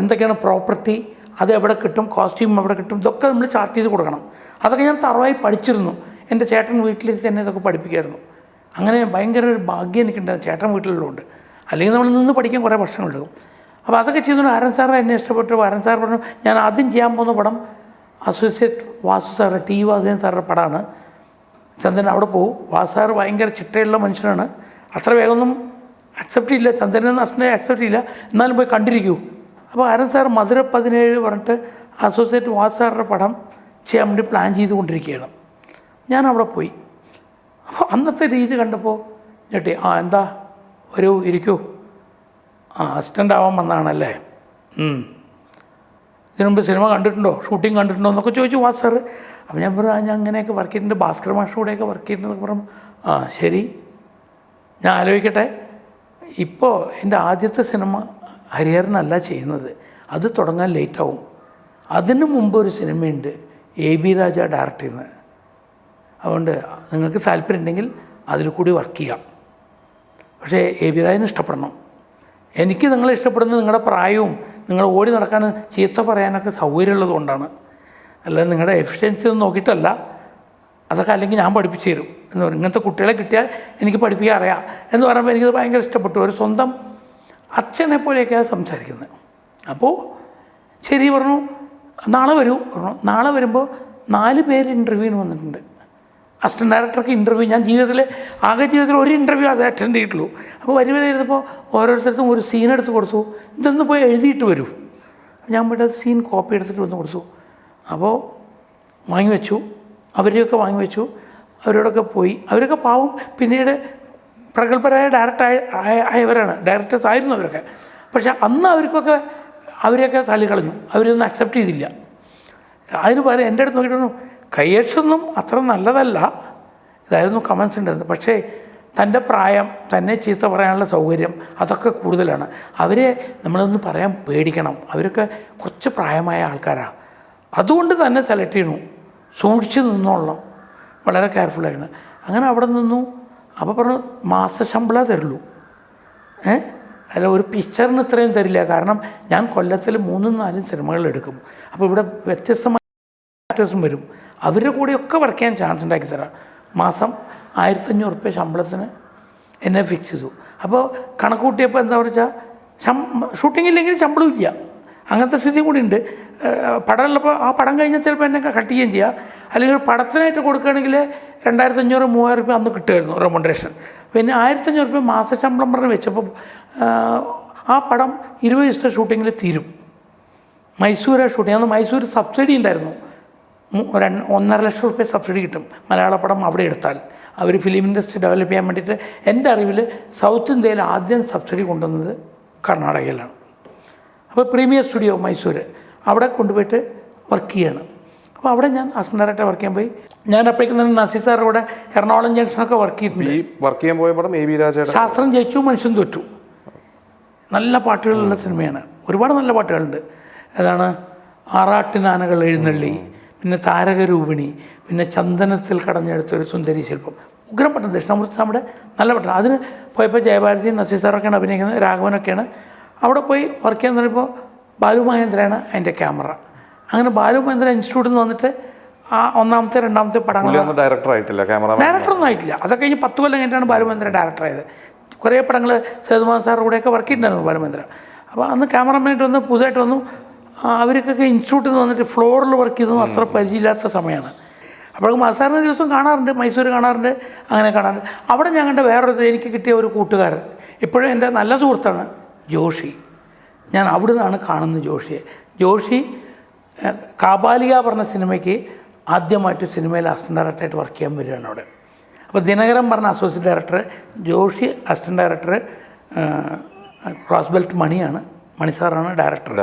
എന്തൊക്കെയാണ് പ്രോപ്പർട്ടി, അത് എവിടെ കിട്ടും, കോസ്റ്റ്യൂം എവിടെ കിട്ടും, ഇതൊക്കെ നമ്മൾ ചാർട്ട് ചെയ്ത് കൊടുക്കണം. അതൊക്കെ ഞാൻ തറവായി പഠിച്ചിരുന്നു. എൻ്റെ ചേട്ടൻ വീട്ടിലിരുന്ന് തന്നെ ഇതൊക്കെ പഠിപ്പിക്കുമായിരുന്നു. അങ്ങനെ ഭയങ്കര ഒരു ഭാഗ്യം എനിക്കുണ്ടായിരുന്നു ചേട്ടൻ വീട്ടിലുള്ളതുകൊണ്ട്. അല്ലെങ്കിൽ നമ്മൾ നിന്ന് പഠിക്കാൻ കുറേ വർഷങ്ങളുണ്ടാകും. അപ്പോൾ അതൊക്കെ ചെയ്യുന്നുണ്ട്. ഹരൻ സാറിനെ എന്നെ ഇഷ്ടപ്പെട്ടു. ഹരൻ സാർ പറഞ്ഞു, ഞാൻ ആദ്യം ചെയ്യാൻ പോകുന്ന പടം associate Vasu sir, T Vasudevan സാറിൻ്റെ പടമാണ്. ചന്ദ്രൻ അവിടെ പോകും. വാസു സാറ് ഭയങ്കര ചിട്ടയുള്ള മനുഷ്യനാണ്, അത്ര വേഗമൊന്നും അക്സെപ്റ്റ് ചെയ്യില്ല, ചന്ദ്രനെന്ന് അസിനെ അക്സെപ്റ്റ് ചെയ്യില്ല, എന്നാലും പോയി കണ്ടിരിക്കൂ. അപ്പോൾ ഹരൻ സാർ മധുര 17 പറഞ്ഞിട്ട് അസോസിയേറ്റ് വാസു സാറിൻ്റെ പടം ചെയ്യാൻ വേണ്ടി പ്ലാൻ ചെയ്തുകൊണ്ടിരിക്കുകയാണ്. ഞാൻ അവിടെ പോയി. അപ്പോൾ അന്നത്തെ രീതി കണ്ടപ്പോൾ ഞെട്ടി. എന്താ ഒരു ഇരിക്കൂ, അസിസ്റ്റൻ്റ് ആവാൻ വന്നതാണല്ലേ, ഇതിനു മുമ്പ് സിനിമ കണ്ടിട്ടുണ്ടോ, ഷൂട്ടിംഗ് കണ്ടിട്ടുണ്ടോ എന്നൊക്കെ ചോദിച്ചു വാസു സാറ്. അപ്പോൾ ഞാൻ പറഞ്ഞു, ഞാൻ അങ്ങനെയൊക്കെ വർക്ക് ചെയ്തിട്ടുണ്ട്, ഭാസ്കർ മാഷ് കൂടെയൊക്കെ വർക്ക് ചെയ്തിട്ടുണ്ടെന്നൊക്കെ പറഞ്ഞു. ശരി, ഞാൻ ആലോചിക്കട്ടെ. ഇപ്പോൾ എൻ്റെ ആദ്യത്തെ സിനിമ ഹരിഹരനല്ല ചെയ്യുന്നത്, അത് തുടങ്ങാൻ ലേറ്റാവും. അതിന് മുമ്പ് ഒരു സിനിമയുണ്ട് എബി രാജ ഡയറക്റ്റ് ചെയ്യുന്നത്, അതുകൊണ്ട് നിങ്ങൾക്ക് താല്പര്യം ഉണ്ടെങ്കിൽ അതിൽ കൂടി വർക്ക് ചെയ്യാം. പക്ഷേ എബി രാജന് ഇഷ്ടപ്പെടണം. എനിക്ക് നിങ്ങളെ ഇഷ്ടപ്പെടുന്നത് നിങ്ങളുടെ പ്രായവും നിങ്ങൾ ഓടി നടക്കാൻ ചീത്ത പറയാനൊക്കെ സൗകര്യമുള്ളത് കൊണ്ടാണ്, അല്ലാതെ നിങ്ങളുടെ എഫിഷ്യൻസി ഒന്നും നോക്കിയിട്ടല്ല. അതൊക്കെ അല്ലെങ്കിൽ ഞാൻ പഠിപ്പിച്ചു തരും എന്ന് പറയും. ഇങ്ങനത്തെ കുട്ടികളെ കിട്ടിയാൽ എനിക്ക് പഠിപ്പിക്കാൻ അറിയാം എന്ന് പറയുമ്പോൾ എനിക്കത് ഭയങ്കര ഇഷ്ടപ്പെട്ടു. ഒരു സ്വന്തം അച്ഛനെ പോലെയൊക്കെയാണ് സംസാരിക്കുന്നത്. അപ്പോൾ ശരി പറഞ്ഞു, നാളെ വരൂ പറഞ്ഞു. നാളെ വരുമ്പോൾ 4 പേര് ഇൻ്റർവ്യൂവിന് വന്നിട്ടുണ്ട്. അസിസ്റ്റൻ്റ് ഡയറക്ടർക്ക് ഇൻ്റർവ്യൂ, ഞാൻ ജീവിതത്തിൽ ഒരു ഇൻ്റർവ്യൂ അത് അറ്റൻഡ് ചെയ്തിട്ടുള്ളൂ. അപ്പോൾ വരുമ്പോൾ ഓരോരുത്തർക്കും ഒരു സീൻ എടുത്ത് കൊടുത്തു, ഇതൊന്ന് പോയി എഴുതിയിട്ട് വരൂ. ഞാൻ പോയിട്ട് സീൻ കോപ്പി എടുത്തിട്ട് വന്ന് കൊടുത്തു. അപ്പോൾ വാങ്ങി വെച്ചു, അവരെയൊക്കെ വാങ്ങി വെച്ചു. അവരോടൊക്കെ പോയി. അവരൊക്കെ പാവം പിന്നീട് പ്രഗത്ഭരായ ആയവരാണ്, ഡയറക്ടേഴ്സ് ആയിരുന്നു അവരൊക്കെ. പക്ഷേ അന്ന് അവരെയൊക്കെ തള്ളിക്കളഞ്ഞു, അവരൊന്നും അക്സെപ്റ്റ് ചെയ്തില്ല. അതിന് പകരം എൻ്റെ അടുത്ത് നോക്കിയിട്ടൊന്നും കയ്യക്ഷൊന്നും അത്ര നല്ലതല്ല, ഇതായിരുന്നു കമൻസ് ഉണ്ടായിരുന്നത്. പക്ഷേ തൻ്റെ പ്രായം, തന്നെ ചീത്ത പറയാനുള്ള സൗകര്യം അതൊക്കെ കൂടുതലാണ്. അവരെ നമ്മളൊന്ന് പറയാൻ പേടിക്കണം, അവരൊക്കെ കുറച്ച് പ്രായമായ ആൾക്കാരാണ്. അതുകൊണ്ട് തന്നെ സെലക്ട് ചെയ്യണു, സൂക്ഷിച്ച് നിന്നോളണം, വളരെ കെയർഫുള്ളായിരുന്നു. അങ്ങനെ അവിടെ നിന്നു. അപ്പോൾ പറഞ്ഞു മാസശമ്പളം തരുള്ളൂ, അല്ല ഒരു പിക്ചറിന് ഇത്രയും തരില്ല, കാരണം ഞാൻ കൊല്ലത്തിൽ 3-4 സിനിമകൾ എടുക്കും. അപ്പോൾ ഇവിടെ വ്യത്യസ്തമായ ആക്ടേഴ്സും വരും, അവരുടെ കൂടെയൊക്കെ വർക്ക് ചെയ്യാൻ ചാൻസ് ഉണ്ടാക്കി തരാം. മാസം 1500 രൂപ ശമ്പളത്തിന് എന്നെ ഫിക്സ് ചെയ്തു. അപ്പോൾ കണക്ക് കൂട്ടിയപ്പോൾ എന്താ വെച്ചാൽ ഷൂട്ടിംഗ് ഇല്ലെങ്കിൽ ശമ്പളം ഇല്ല, അങ്ങനത്തെ സ്ഥിതി കൂടി ഉണ്ട്. പടമുള്ളപ്പോൾ ആ പടം കഴിഞ്ഞാൽ ചിലപ്പോൾ എന്നെ കട്ട് ചെയ്യുകയും ചെയ്യുക, അല്ലെങ്കിൽ പടത്തിനായിട്ട് കൊടുക്കുകയാണെങ്കിൽ 2500-3000 രൂപ അന്ന് കിട്ടുമായിരുന്നു റെമുനറേഷൻ. പിന്നെ 1500 രൂപ മാസശമ്പളം പറഞ്ഞ് വെച്ചപ്പോൾ ആ പടം 20 ദിവസത്തെ ഷൂട്ടിങ്ങിൽ തീരും. മൈസൂരാണ് ഷൂട്ടിങ്. അന്ന് മൈസൂർ സബ്സിഡി ഉണ്ടായിരുന്നു, 1.5 ലക്ഷം രൂപ സബ്സിഡി കിട്ടും മലയാള പടം അവിടെ എടുത്താൽ. അവർ ഫിലിം ഇൻഡസ്ട്രി ഡെവലപ്പ് ചെയ്യാൻ വേണ്ടിയിട്ട് എൻ്റെ അറിവിൽ സൗത്ത് ഇന്ത്യയിൽ ആദ്യം സബ്സിഡി കൊണ്ടുവന്നത് കർണാടകയിലാണ്. അപ്പോൾ പ്രീമിയർ സ്റ്റുഡിയോ മൈസൂർ, അവിടെ കൊണ്ടുപോയിട്ട് വർക്ക് ചെയ്യാണ്. അപ്പോൾ അവിടെ ഞാൻ അസിസ്റ്റൻ്റ് ഡയറക്ടർ വർക്ക് ചെയ്യാൻ പോയി. ഞാൻ അപ്പോഴേക്കും തന്നെ നസീർ സാർ ഇവിടെ എറണാകുളം ജംഗ്ഷനൊക്കെ വർക്ക് ചെയ്തിട്ടുണ്ട്. വർക്ക് ചെയ്യാൻ പോയ പടം എബി രാജയുടെ ശാസ്ത്രം ജയിച്ചു മനുഷ്യൻ തോറ്റു, നല്ല പാട്ടുകളുള്ള സിനിമയാണ്. ഒരുപാട് നല്ല പാട്ടുകളുണ്ട്. ഏതാണ് ആറാട്ടിനാനകൾ എഴുന്നള്ളി, പിന്നെ താരകരൂപിണി, പിന്നെ ചന്ദനത്തിൽ കടഞ്ഞെടുത്തൊരു സുന്ദരി ശില്പം, ഉഗ്രം പട്ടം, ദക്ഷിണാമൂർത്തി സ്വാമിയുടെ നല്ല പട്ടം. അതിന് പോയപ്പോൾ ജയഭാരതി നസീർ സാറൊക്കെയാണ് അഭിനയിക്കുന്നത്, രാഘവനൊക്കെയാണ്. അവിടെ പോയി വർക്ക് ചെയ്യാൻ തുടങ്ങിയപ്പോൾ ബാലു മഹേന്ദ്രയാണ് അതിൻ്റെ ക്യാമറ. അങ്ങനെ ബാലു മഹേന്ദ്ര ഇൻസ്റ്റിറ്റ്യൂട്ടിൽ നിന്ന് വന്നിട്ട് ആ ഒന്നാമത്തെ രണ്ടാമത്തെ പടങ്ങൾ ഡയറക്ടറൊന്നും ആയിട്ടില്ല. അതൊക്കെ കഴിഞ്ഞ് 10 കൊല്ലം കഴിഞ്ഞിട്ടാണ് ബാലുമേന്ദ്ര ഡയറക്ടറായത്. കുറേ പടങ്ങൾ സേതുമാധവൻ സാറിൻ്റെ കൂടെയൊക്കെ വർക്ക് ചെയ്തിട്ടുണ്ടായിരുന്നു ബാലുമേന്ദ്ര. അപ്പോൾ അന്ന് ക്യാമറമാനായിട്ട് വന്ന് പുതുതായിട്ട് വന്നു. അവർക്കൊക്കെ ഇൻസ്റ്റിറ്റ്യൂട്ടിൽ നിന്ന് വന്നിട്ട് ഫ്ലോറിൽ വർക്ക് ചെയ്തൊന്നും അത്ര പരിചയമില്ലാത്ത സമയമാണ്. അപ്പോഴേക്കും സാറിന് ദിവസം കാണാറുണ്ട്, മൈസൂർ കാണാറുണ്ട്, അങ്ങനെ കാണാറുണ്ട്. അവിടെ ഞാൻ കണ്ട വേറൊരു എനിക്ക് കിട്ടിയ ഒരു കൂട്ടുകാരൻ ഇപ്പോഴും എൻ്റെ നല്ല സുഹൃത്താണ് ജോഷി. ഞാൻ അവിടെ നിന്നാണ് കാണുന്നത് ജോഷിയെ. ജോഷി കാബാലിക പറഞ്ഞ സിനിമയ്ക്ക് ആദ്യമായിട്ട് സിനിമയിൽ അസിസ്റ്റൻ്റ് ഡയറക്ടറായിട്ട് വർക്ക് ചെയ്യാൻ വരികയാണ് അവിടെ. അപ്പോൾ ദിനകരൻ പറഞ്ഞ associate director, Joshi assistant director, cross belt മണിയാണ്, മണി സാറാണ് ഡയറക്ടർ.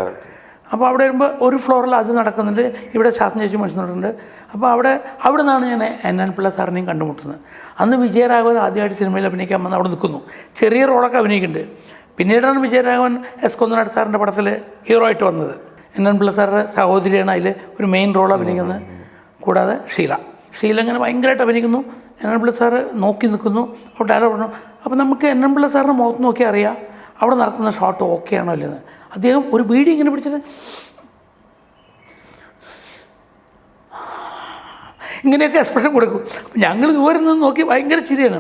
അപ്പോൾ അവിടെ വരുമ്പോൾ ഒരു ഫ്ലോറിൽ അത് നടക്കുന്നുണ്ട്, ഇവിടെ ശാസ്ത്രം ചേച്ചി മനസ്സിലുണ്ട്. അപ്പോൾ അവിടെ നിന്നാണ് ഞാൻ NN പിള്ള സാറിനെയും കണ്ടുമുട്ടുന്നത്. അന്ന് വിജയരാഘവൻ ആദ്യമായിട്ട് സിനിമയിൽ അഭിനയിക്കാൻ വന്ന് അവിടെ നിൽക്കുന്നു. ചെറിയ റോളൊക്കെ അഭിനയിക്കുന്നുണ്ട്. പിന്നീടാണ് വിജയരാഘവൻ S. കുന്നനാട് സാറിൻ്റെ പടത്തിൽ ഹീറോ ആയിട്ട് വന്നത്. NN പിള്ള സാറിൻ്റെ സഹോദരിയാണ് അതിൽ ഒരു മെയിൻ റോൾ അഭിനയിക്കുന്നത്. കൂടാതെ ഷീല ഇങ്ങനെ ഭയങ്കരമായിട്ട് അഭിനയിക്കുന്നു. NN പിള്ള സാറ് നോക്കി നിൽക്കുന്നു. അപ്പോൾ ഡയലോഗ് പറഞ്ഞു. അപ്പോൾ നമുക്ക് NN പിള്ള സാറിൻ്റെ മുഖത്ത് നോക്കി അറിയാം അവിടെ നടക്കുന്ന ഷോട്ട് ഓക്കെ ആണോ അല്ലെന്ന്. അദ്ദേഹം ഒരു ബീഡി ഇങ്ങനെ പിടിച്ചിട്ട് ഇങ്ങനെയൊക്കെ എക്സ്പ്രഷൻ കൊടുക്കും. അപ്പം ഞങ്ങൾ ദൂരെ നിന്ന് നോക്കി ഭയങ്കര ചിരിയാണ്.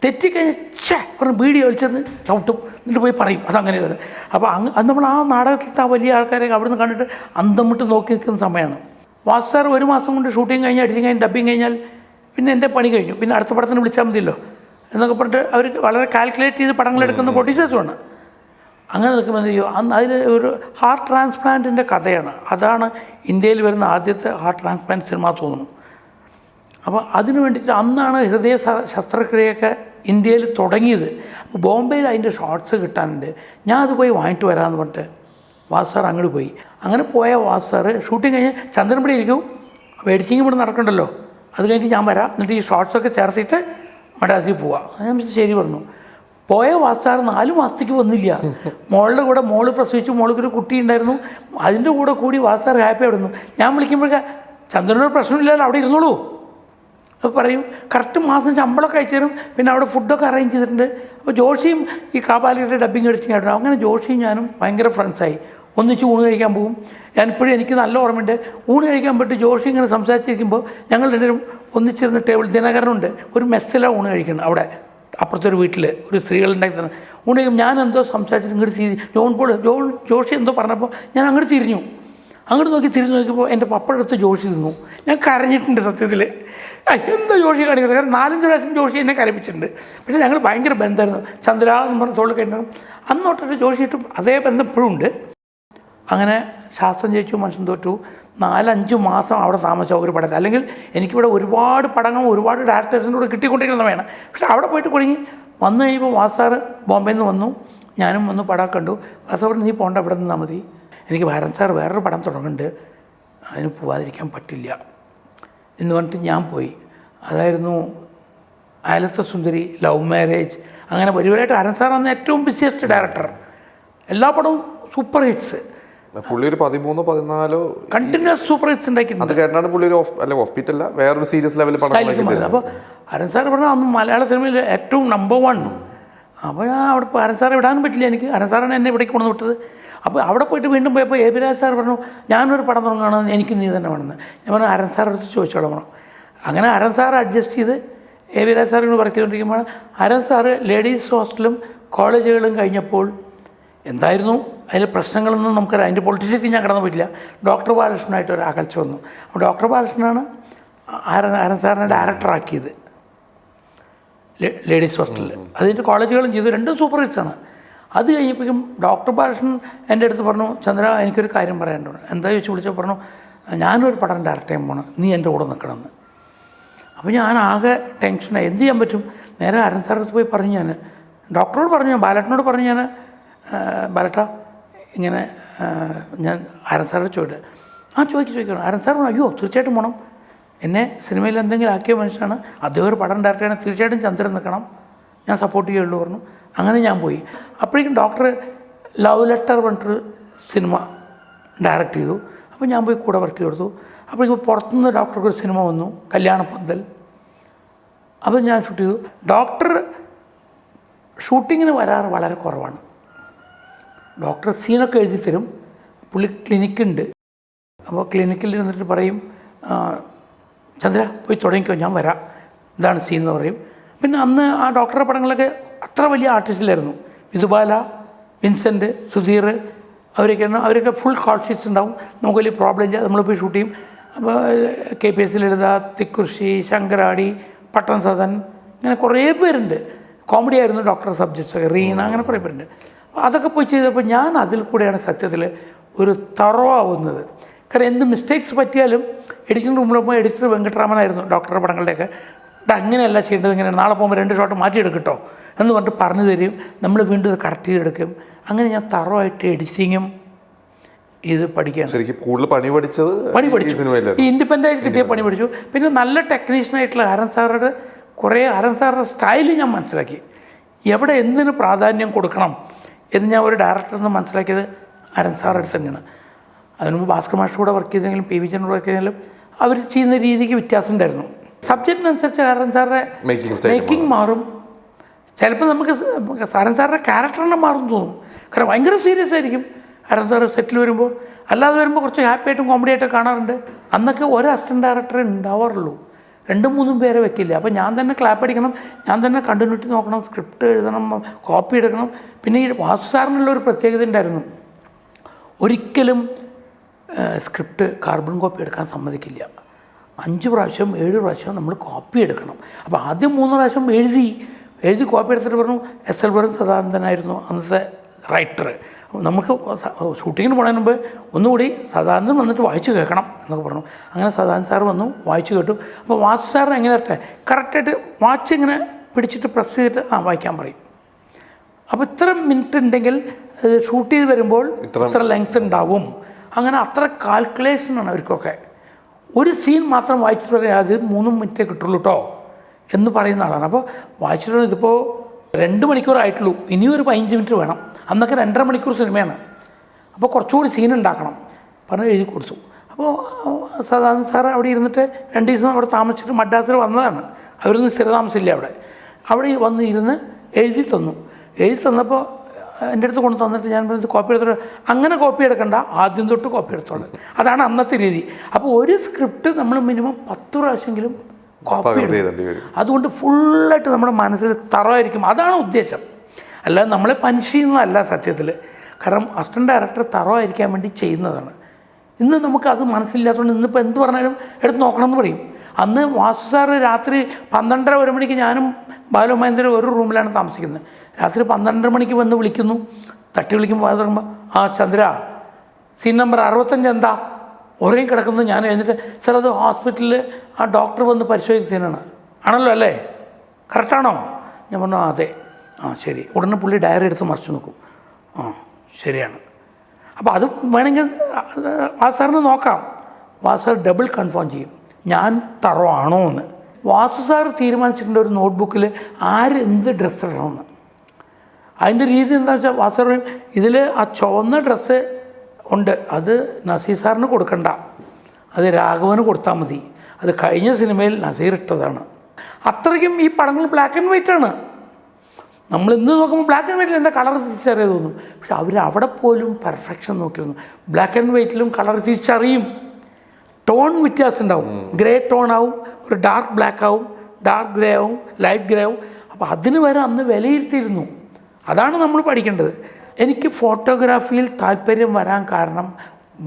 തെറ്റിക്കഴിഞ്ഞാൽ പറഞ്ഞ് ബീഡി വലിച്ചെന്ന് ചവിട്ടും, എന്നിട്ട് പോയി പറയും അതങ്ങനെ തന്നെ. അപ്പോൾ അത് നമ്മൾ ആ നാടകത്തിലത്തെ ആ വലിയ ആൾക്കാരെയൊക്കെ അവിടെ നിന്ന് കണ്ടിട്ട് അന്തം വിട്ട് നോക്കി നിൽക്കുന്ന സമയമാണ്. വാസു സാർ 1 മാസം കൊണ്ട് ഷൂട്ടിങ് കഴിഞ്ഞ് എഡിറ്റിങ് കഴിഞ്ഞ് ഡബ്ബിങ് കഴിഞ്ഞാൽ പിന്നെ എൻ്റെ പണി കഴിഞ്ഞു, പിന്നെ അടുത്ത പടത്തിന് വിളിച്ചാൽ മതിയല്ലോ എന്നൊക്കെ പറഞ്ഞിട്ട് അവർ വളരെ കാൽക്കുലേറ്റ് ചെയ്ത് പടങ്ങളെടുക്കുന്ന പ്രൊഡ്യൂസേഴ്സുമാണ്. അങ്ങനെ നിൽക്കുമ്പോൾ എന്ത് ചെയ്യും, അന്ന് അതിൽ ഒരു ഹാർട്ട് ട്രാൻസ്പ്ലാന്റിൻ്റെ കഥയാണ്. അതാണ് ഇന്ത്യയിൽ വരുന്ന ആദ്യത്തെ ഹാർട്ട് ട്രാൻസ്പ്ലാന്റ് സിനിമ തോന്നുന്നു. അപ്പോൾ അതിന് വേണ്ടിയിട്ട് അന്നാണ് ഹൃദയ ശസ്ത്രക്രിയയൊക്കെ ഇന്ത്യയിൽ തുടങ്ങിയത്. അപ്പോൾ ബോംബെയിൽ അതിൻ്റെ ഷോർട്സ് കിട്ടാനുണ്ട്, ഞാൻ അത് പോയി വാങ്ങിയിട്ട് വരാമെന്ന് പറഞ്ഞിട്ട് വാസു സാർ അങ്ങോട്ട് പോയി. അങ്ങനെ പോയ വാസു സാറ് ഷൂട്ടിങ് കഴിഞ്ഞ് ചന്ദ്രൻപിടി ഇരിക്കും, എഡിറ്റിങ് ഇവിടെ നടക്കണ്ടല്ലോ, അത് കഴിഞ്ഞിട്ട് ഞാൻ വരാം, എന്നിട്ട് ഈ ഷോർട്സൊക്കെ ചേർത്തിട്ട് മദ്രാസിൽ പോവാം. ഞാൻ ശരി പറഞ്ഞു. പോയ വാസു സാർ 4 മാസത്തേക്ക് വന്നില്ല. മോളുടെ കൂടെ മോള് പ്രസവിച്ചു, മോൾക്കൊരു കുട്ടി ഉണ്ടായിരുന്നു, അതിൻ്റെ കൂടെ കൂടി വാസു സാർ ഹാപ്പി ആയിരുന്നു. ഞാൻ വിളിക്കുമ്പോഴേക്ക് ചന്ദ്രനൊരു പ്രശ്നമില്ലല്ലോ അവിടെ ഇരുന്നോളൂ അപ്പോൾ പറയും. കറക്റ്റ് മാസം ശമ്പളമൊക്കെ അയച്ചു തരും, പിന്നെ അവിടെ ഫുഡൊക്കെ അറേഞ്ച് ചെയ്തിട്ടുണ്ട്. അപ്പോൾ ജോഷിയും ഈ കാബാലിയുടെ ഡബ്ബിങ് എഡിറ്റിംഗ് അങ്ങനെ ജോഷിയും ഞാനും ഭയങ്കര ഫ്രണ്ട്സായി. ഒന്നിച്ച് ഊണ് കഴിക്കാൻ പോകും. ഞാനിപ്പോഴും എനിക്ക് നല്ല ഓർമ്മയുണ്ട്, ഊണ് കഴിക്കാൻ പോയിട്ട് ജോഷി ഇങ്ങനെ സംസാരിച്ചിരിക്കുമ്പോൾ ഞങ്ങൾ രണ്ടുപേരും ഒന്നിച്ചിരുന്ന ടേബിൾ, ദിനകരനുണ്ട്, ഒരു മെസ്സിലാണ് ഊണ് കഴിക്കുന്നത് അവിടെ അപ്പുറത്തൊരു വീട്ടിൽ ഒരു സ്ത്രീകളുണ്ടാക്കി തന്നെ ഊണ് കഴിക്കും. ഞാൻ എന്തോ സംസാരിച്ചിട്ട് ഇങ്ങോട്ട് ജോഷി എന്തോ പറഞ്ഞപ്പോൾ ഞാൻ അങ്ങോട്ട് തിരിഞ്ഞു. അങ്ങോട്ട് തിരിഞ്ഞ് നോക്കിയപ്പോൾ എൻ്റെ പപ്പടടുത്ത് ജോഷി തിന്നു. ഞാൻ കരഞ്ഞിട്ടുണ്ട് സത്യത്തിൽ. എന്താ ജോഷി കാണിക്കുന്നത്, കാരണം 4-5 പ്രാവശ്യം ജോഷി എന്നെ കരപ്പിച്ചിട്ടുണ്ട്. പക്ഷേ ഞങ്ങൾ ഭയങ്കര ബന്ധമായിരുന്നു. ചന്ദ്ര എന്ന് പറഞ്ഞ സോളിൽ കഴിഞ്ഞാൽ അന്നോട്ടൊരു ജോഷിയിട്ടും അതേ ബന്ധം ഇപ്പോഴും ഉണ്ട്. അങ്ങനെ ശാസ്ത്രം ജയിച്ചു, മനുഷ്യൻ തോറ്റു. 4-5 മാസം അവിടെ താമസിച്ച ഒരു പടം. അല്ലെങ്കിൽ എനിക്കിവിടെ ഒരുപാട് പടങ്ങൾ ഒരുപാട് ഡയറക്ടേഴ്സിൻ്റെ കൂടെ കിട്ടിക്കൊണ്ടിരിക്കുന്ന വേണം. പക്ഷേ അവിടെ പോയിട്ട് കുടുങ്ങി വന്നു കഴിയുമ്പോൾ വാസാറ് ബോംബെയിൽ നിന്ന് വന്നു, ഞാനും വന്നു, പടം കണ്ടു. വാസാർ നീ പോകണ്ട, ഇവിടെ നിന്നാൽ മതി, എനിക്ക് ഭാരൻ സാർ വേറൊരു പടം തുടങ്ങുന്നുണ്ട്, അതിന് പോവാതിരിക്കാൻ പറ്റില്ല എന്ന് പറഞ്ഞിട്ട് ഞാൻ പോയി. അതായിരുന്നു ആലസ സുന്ദരി, ലവ് മാരേജ്, അങ്ങനെ പരിപാടിയായിട്ട് അരൻ സാർ അന്ന് ഏറ്റവും ബിസിയസ്റ്റ് ഡയറക്ടർ. എല്ലാ പടവും സൂപ്പർ ഹിറ്റ്സ്. പുള്ളി ഒരു 13-14 കണ്ടിന്യൂസ് സൂപ്പർ ഹിറ്റ്സ് ഉണ്ടാക്കിയിട്ടുണ്ട്. ഹോസ്പിറ്റലല്ല വേറൊരു സീരിയസ് ലെവൽ പടം. അപ്പോൾ അരൻ സാർ പറഞ്ഞാൽ അന്ന് മലയാള സിനിമയിൽ ഏറ്റവും നമ്പർ 1. അപ്പോൾ ഞാൻ അവിടെ അരൻ സാറെ വിടാനും പറ്റില്ല എനിക്ക്. അരൻ സാറാണ് എന്നെ ഇവിടേക്ക് കൊണ്ടു വിട്ടത്. അപ്പോൾ അവിടെ പോയിട്ട് വീണ്ടും പോയപ്പോൾ എബിൻ സാർ പറഞ്ഞു ഞാനൊരു പടം തുടങ്ങുകയാണെന്ന്, എനിക്ക് നീ തന്നെ വേണമെന്ന്. ഞാൻ പറഞ്ഞു അരൻ സാർ അടുത്ത് ചോദിച്ചോളാം പറഞ്ഞു. അങ്ങനെ അരൻ സാർ അഡ്ജസ്റ്റ് ചെയ്ത് എബിൻ സാറിനോട് വർക്ക് ചെയ്തുകൊണ്ടിരിക്കുമ്പോൾ അരൻ സാറ് ലേഡീസ് ഹോസ്റ്റലും കോളേജുകളും കഴിഞ്ഞപ്പോൾ എന്തായിരുന്നു അതിൽ പ്രശ്നങ്ങളൊന്നും നമുക്കറിയാം. അതിൻ്റെ പൊളിറ്റിക്സിലേക്ക് ഞാൻ കടന്നു പോയിട്ടില്ല. ഡോക്ടർ ബാലകൃഷ്ണനായിട്ട് ഒരു അകൽച്ച വന്നു. അപ്പോൾ ഡോക്ടർ ബാലകൃഷ്ണനാണ് അരൻ സാറിനെ ഡയറക്ടറാക്കിയത് ലേഡീസ് ഹോസ്റ്റലിൽ. അതിൻ്റെ കോളേജുകളും ചെയ്തു, രണ്ടും സൂപ്പർ ഹിറ്റ്സാണ്. അത് കഴിഞ്ഞപ്പോഴേക്കും ഡോക്ടർ ബാലകൃഷ്ണൻ എൻ്റെ അടുത്ത് പറഞ്ഞു, ചന്ദ്ര എനിക്കൊരു കാര്യം പറയാനുണ്ട്. എന്താ ചോദിച്ചു വിളിച്ചപ്പോൾ പറഞ്ഞു, ഞാനൊരു പടം ഡയറക്റ്റ് ചെയ്യാൻ പോകണം, നീ എൻ്റെ കൂടെ നിൽക്കണമെന്ന്. അപ്പോൾ ഞാൻ ആകെ ടെൻഷനായി, എന്ത് ചെയ്യാൻ പറ്റും. നേരെ അരൻ സാറിൻ്റെ അടുത്ത് പോയി പറഞ്ഞു, ഞാൻ ഡോക്ടറോട് പറഞ്ഞു, ബാലട്ടനോട് പറഞ്ഞു, ഞാൻ ബാലട്ട ഇങ്ങനെ ഞാൻ അരൻ സാറോട് ചോദിക്കട്ടെ. ചോദിക്കണം. അരൻ സാർ പറഞ്ഞു, അയ്യോ തീർച്ചയായിട്ടും പോകണം, എന്നെ സിനിമയിൽ എന്തെങ്കിലും ആക്കിയ മനുഷ്യനാണ്, അദ്ദേഹം ഒരു പടം ഡയറക്റ്റ് ചെയ്യണം, തീർച്ചയായിട്ടും ചന്ദ്രൻ നിൽക്കണം, ഞാൻ സപ്പോർട്ട് ചെയ്യുള്ളൂ പറഞ്ഞു. അങ്ങനെ ഞാൻ പോയി. അപ്പോഴേക്കും ഡോക്ടർ ലവ് ലെറ്റർ പറഞ്ഞിട്ടൊരു സിനിമ ഡയറക്റ്റ് ചെയ്തു. അപ്പോൾ ഞാൻ പോയി കൂടെ വർക്ക് ചെയ്തു. അപ്പോഴേക്കും പുറത്തുനിന്ന് ഡോക്ടർക്ക് ഒരു സിനിമ വന്നു, കല്യാണപ്പന്തൽ. അപ്പോൾ ഞാൻ ഷൂട്ട് ചെയ്തു. ഡോക്ടർ ഷൂട്ടിങ്ങിന് വരാറ് വളരെ കുറവാണ്. ഡോക്ടർ സീനൊക്കെ എഴുതി തരും. പുള്ളി ക്ലിനിക്കുണ്ട്. അപ്പോൾ ക്ലിനിക്കിൽ ഇരുന്നിട്ട് പറയും, ചന്ദ്ര പോയി തുടങ്ങിക്കോ, ഞാൻ വരാം, ഇതാണ് സീൻ എന്ന് പറയും. പിന്നെ അന്ന് ആ ഡോക്ടറുടെ പടങ്ങളൊക്കെ അത്ര വലിയ ആർട്ടിസ്റ്റിലായിരുന്നു. വിധുബാല, വിൻസെൻ്റ്, സുധീർ, അവരൊക്കെ ഫുൾ കോൺഷ്യസ് ഉണ്ടാവും. നമുക്ക് വലിയ പ്രോബ്ലം ഇല്ല, നമ്മൾ പോയി ഷൂട്ട് ചെയ്യും. അപ്പോൾ KPS ലളിത, തിക്കുറിശി, ശങ്കരാടി, പട്ടൻ സദൻ, അങ്ങനെ കുറേ പേരുണ്ട്. കോമഡി ആയിരുന്നു ഡോക്ടർ സബ്ജക്റ്റ്, റീന, അങ്ങനെ കുറേ പേരുണ്ട്. അതൊക്കെ പോയി ചെയ്തപ്പോൾ ഞാൻ അതിൽ കൂടെയാണ് സത്യത്തിൽ ഒരു ആവുന്നത്. കാരണം എന്ത് മിസ്റ്റേക്സ് പറ്റിയാലും എഡിറ്റിംഗ് റൂമിൽ പോകുമ്പോൾ എഡിറ്റർ വെങ്കട്ടരാമനായിരുന്നു ഡോക്ടറുടെ പടങ്ങളുടെയൊക്കെ. അങ്ങനെയല്ല ചെയ്യേണ്ടത്, ഇങ്ങനെയാണ്, നാളെ പോകുമ്പോൾ 2 ഷോട്ട് മാറ്റിയെടുക്കട്ടോ എന്ന് പറഞ്ഞിട്ട് പറഞ്ഞു തരും. നമ്മൾ വീണ്ടും ഇത് കറക്റ്റ് ചെയ്തെടുക്കും. അങ്ങനെ ഞാൻ തറവായിട്ട് എഡിറ്റിങ്ങും ഇത് പഠിക്കുകയാണ്. ശരിക്കും കൂടുതൽ പണി പഠിച്ചു, ഈ ഇൻഡിപെൻഡൻ്റ് ആയിട്ട് കിട്ടിയ പണി പഠിച്ചു. പിന്നെ നല്ല ടെക്നീഷ്യനായിട്ടുള്ള ഹരൻ സാറുടെ സ്റ്റൈല് ഞാൻ മനസ്സിലാക്കി. എവിടെ എന്തിന് പ്രാധാന്യം കൊടുക്കണം എന്ന് ഞാൻ ഒരു ഡയറക്ടറിൽ നിന്ന് മനസ്സിലാക്കിയത് ഹരൻ സാറുടെ തന്നെയാണ്. അതിന് മുമ്പ് ഭാസ്കർ മാഷ് കൂടെ വർക്ക് ചെയ്തെങ്കിലും പി വി ചന്ദ്രൻ വർക്ക് ചെയ്തെങ്കിലും അവർ ചെയ്യുന്ന രീതിക്ക് വ്യത്യാസം ഉണ്ടായിരുന്നു. സബ്ജക്റ്റിനനുസരിച്ച് ഹരൻ സാറിൻ്റെ മേക്കിംഗ് മാറും. ചിലപ്പോൾ നമുക്ക് ഹരൻ സാറിൻ്റെ ക്യാരക്ടറിനെ മാറും തോന്നും. കാരണം ഭയങ്കര സീരിയസ് ആയിരിക്കും ഹരൻ സാർ സെറ്റിൽ വരുമ്പോൾ. അല്ലാതെ വരുമ്പോൾ കുറച്ച് ഹാപ്പി ആയിട്ടും കോമഡി ആയിട്ടും കാണാറുണ്ട്. അന്നൊക്കെ ഒരു അസിസ്റ്റൻറ്റ് ഡയറക്ടറെ ഉണ്ടാവാറുള്ളൂ, 2-3 പേരെ വെക്കില്ല. അപ്പോൾ ഞാൻ തന്നെ ക്ലാപ്പ് അടിക്കണം, ഞാൻ തന്നെ കണ്ടിന്യൂറ്റി നോക്കണം, സ്ക്രിപ്റ്റ് എഴുതണം, കോപ്പി എടുക്കണം. പിന്നെ ഈ വാസു സാറിനുള്ള ഒരു പ്രത്യേകത ഉണ്ടായിരുന്നു, ഒരിക്കലും സ്ക്രിപ്റ്റ് കാർബൺ കോപ്പി എടുക്കാൻ സമ്മതിക്കില്ല. 5 പ്രാവശ്യം 7 പ്രാവശ്യം നമ്മൾ കോപ്പി എടുക്കണം. അപ്പോൾ ആദ്യം 3 പ്രാവശ്യം എഴുതി കോപ്പി എടുത്തിട്ട് പറഞ്ഞു SL സദാനന്ദനായിരുന്നു അന്നത്തെ റൈറ്റർ. നമുക്ക് ഷൂട്ടിങ്ങിന് പോകുന്നതിന് മുമ്പ് ഒന്നുകൂടി സദാനന്ദൻ വന്നിട്ട് വായിച്ച് കേൾക്കണം എന്നൊക്കെ പറഞ്ഞു. അങ്ങനെ സദാനന്ദൻ സാർ വന്നു, വായിച്ച് കേട്ടു. അപ്പോൾ വാസു സാറിന് എങ്ങനെ കറക്റ്റായിട്ട് വാച്ച് ഇങ്ങനെ പിടിച്ചിട്ട് പ്രസ് ചെയ്തിട്ട് വായിക്കാൻ പറയും. അപ്പോൾ ഇത്ര മിനിറ്റ് ഉണ്ടെങ്കിൽ ഷൂട്ട് ചെയ്ത് വരുമ്പോൾ ഇത്ര ലെങ്ത് ഉണ്ടാവും. അങ്ങനെ അത്ര കാൽക്കുലേഷനാണ് അവർക്കൊക്കെ. ഒരു സീൻ മാത്രം വായിച്ചിട്ട് പറയാം, അത് 3 മിനിറ്റേ കിട്ടുള്ളൂ കേട്ടോ എന്ന് പറയുന്ന ആളാണ്. അപ്പോൾ വായിച്ചിട്ട് ഇതിപ്പോൾ 2 മണിക്കൂറായിട്ടുള്ളൂ, ഇനിയും ഒരു 15 മിനിറ്റ് വേണം. അന്നൊക്കെ 2.5 മണിക്കൂർ സിനിമയാണ്. അപ്പോൾ കുറച്ചുകൂടി സീൻ ഉണ്ടാക്കണം പറഞ്ഞ് എഴുതി കൊടുത്തു. അപ്പോൾ സദാനന്ദൻ സാർ അവിടെ ഇരുന്നിട്ട് 2 ദിവസം അവിടെ താമസിച്ചിട്ട് മദ്രാസിൽ വന്നതാണ്. അവരൊന്നും സ്ഥിരതാമസമില്ല അവിടെ വന്ന് ഇരുന്ന് എഴുതി തന്നപ്പോൾ എൻ്റെ അടുത്ത് കൊണ്ട് തന്നിട്ട് ഞാൻ പറഞ്ഞത് കോപ്പി എടുത്തിട്ട്, അങ്ങനെ കോപ്പി എടുക്കണ്ട, ആദ്യം തൊട്ട് കോപ്പി എടുത്തോളൂ. അതാണ് അന്നത്തെ രീതി. അപ്പോൾ ഒരു സ്ക്രിപ്റ്റ് നമ്മൾ മിനിമം 10 പ്രാവശ്യമെങ്കിലും കോപ്പി എടുക്കും. അതുകൊണ്ട് ഫുള്ളായിട്ട് നമ്മുടെ മനസ്സിൽ തറവായിരിക്കും. അതാണ് ഉദ്ദേശം. അല്ലാതെ നമ്മളെ പനിഷിക്കുന്നതല്ല സത്യത്തിൽ. കാരണം അസിസ്റ്റൻ്റ് ഡയറക്ടർ തറവായിരിക്കാൻ വേണ്ടി ചെയ്യുന്നതാണ്. ഇന്ന് നമുക്കത് മനസ്സില്ലാത്തതുകൊണ്ട് ഇന്നിപ്പോൾ എന്ത് പറഞ്ഞാലും എടുത്ത് നോക്കണമെന്ന് പറയും. അന്ന് വാസു സാറ് രാത്രി 12:30-1 മണിക്ക് ഞാനും ബാലുമഹേന്ദ്രൻ ഒരു റൂമിലാണ് താമസിക്കുന്നത്. രാത്രി 12:30 മണിക്ക് വന്ന് വിളിക്കുന്നു, തട്ടി വിളിക്കുമ്പോൾ അത് പറയുമ്പോൾ, ചന്ദ്ര സീൻ നമ്പർ 65 എന്താ ഉറയും കിടക്കുന്നത്. ഞാൻ എഴുന്നിട്ട് സാർ അത് ഹോസ്പിറ്റലിൽ ആ ഡോക്ടർ വന്ന് പരിശോധിക്കുന്ന സീനാണ്. ആണല്ലോ അല്ലേ, കറക്റ്റാണോ? ഞാൻ പറഞ്ഞു അതെ. ശരി. ഉടനെ പുള്ളി ഡയറി എടുത്ത് മറിച്ച് നോക്കും. ശരിയാണ്. അപ്പോൾ അത് വേണമെങ്കിൽ വാസു സാറിന് നോക്കാം. വാസു സാർ ഡബിൾ കൺഫേം ചെയ്യും ഞാൻ തറവാണോ എന്ന്. വാസു സാർ തീരുമാനിച്ചിട്ടുണ്ട് ഒരു നോട്ട്ബുക്കിൽ ആരെന്ത് ഡ്രസ്സ് ഇടണമെന്ന്. അതിൻ്റെ രീതി എന്താണെന്ന് വെച്ചാൽ വാസു സാർ പറയും, ഇതിൽ ആ ചുവന്ന ഡ്രസ്സ് ഉണ്ട്, അത് നസീർ സാറിന് കൊടുക്കണ്ട, അത് രാഘവന് കൊടുത്താൽ മതി, അത് കഴിഞ്ഞ സിനിമയിൽ നസീർ ഇട്ടതാണ്. അത്രയ്ക്കും ഈ പടങ്ങൾ ബ്ലാക്ക് ആൻഡ് വൈറ്റ് ആണ്. നമ്മൾ ഇന്ന് നോക്കുമ്പോൾ ബ്ലാക്ക് ആൻഡ് വൈറ്റിൽ എന്താ കളർ തിരിച്ചറിയാതെ തോന്നും. പക്ഷെ അവർ അവിടെ പോലും പെർഫെക്ഷൻ നോക്കിയിരുന്നു. ബ്ലാക്ക് ആൻഡ് വൈറ്റിലും കളർ തിരിച്ചറിയും. ടോൺ വ്യത്യാസം ഉണ്ടാവും. ഗ്രേ ടോൺ ആവും, ഒരു ഡാർക്ക് ബ്ലാക്ക് ആവും, ഡാർക്ക് ഗ്രേ ആവും, ലൈറ്റ് ഗ്രേ ആവും. അപ്പോൾ അതിന് വരെ അന്ന് വിലയിരുത്തിയിരുന്നു. അതാണ് നമ്മൾ പഠിക്കേണ്ടത്. എനിക്ക് ഫോട്ടോഗ്രാഫിയിൽ താല്പര്യം വരാൻ കാരണം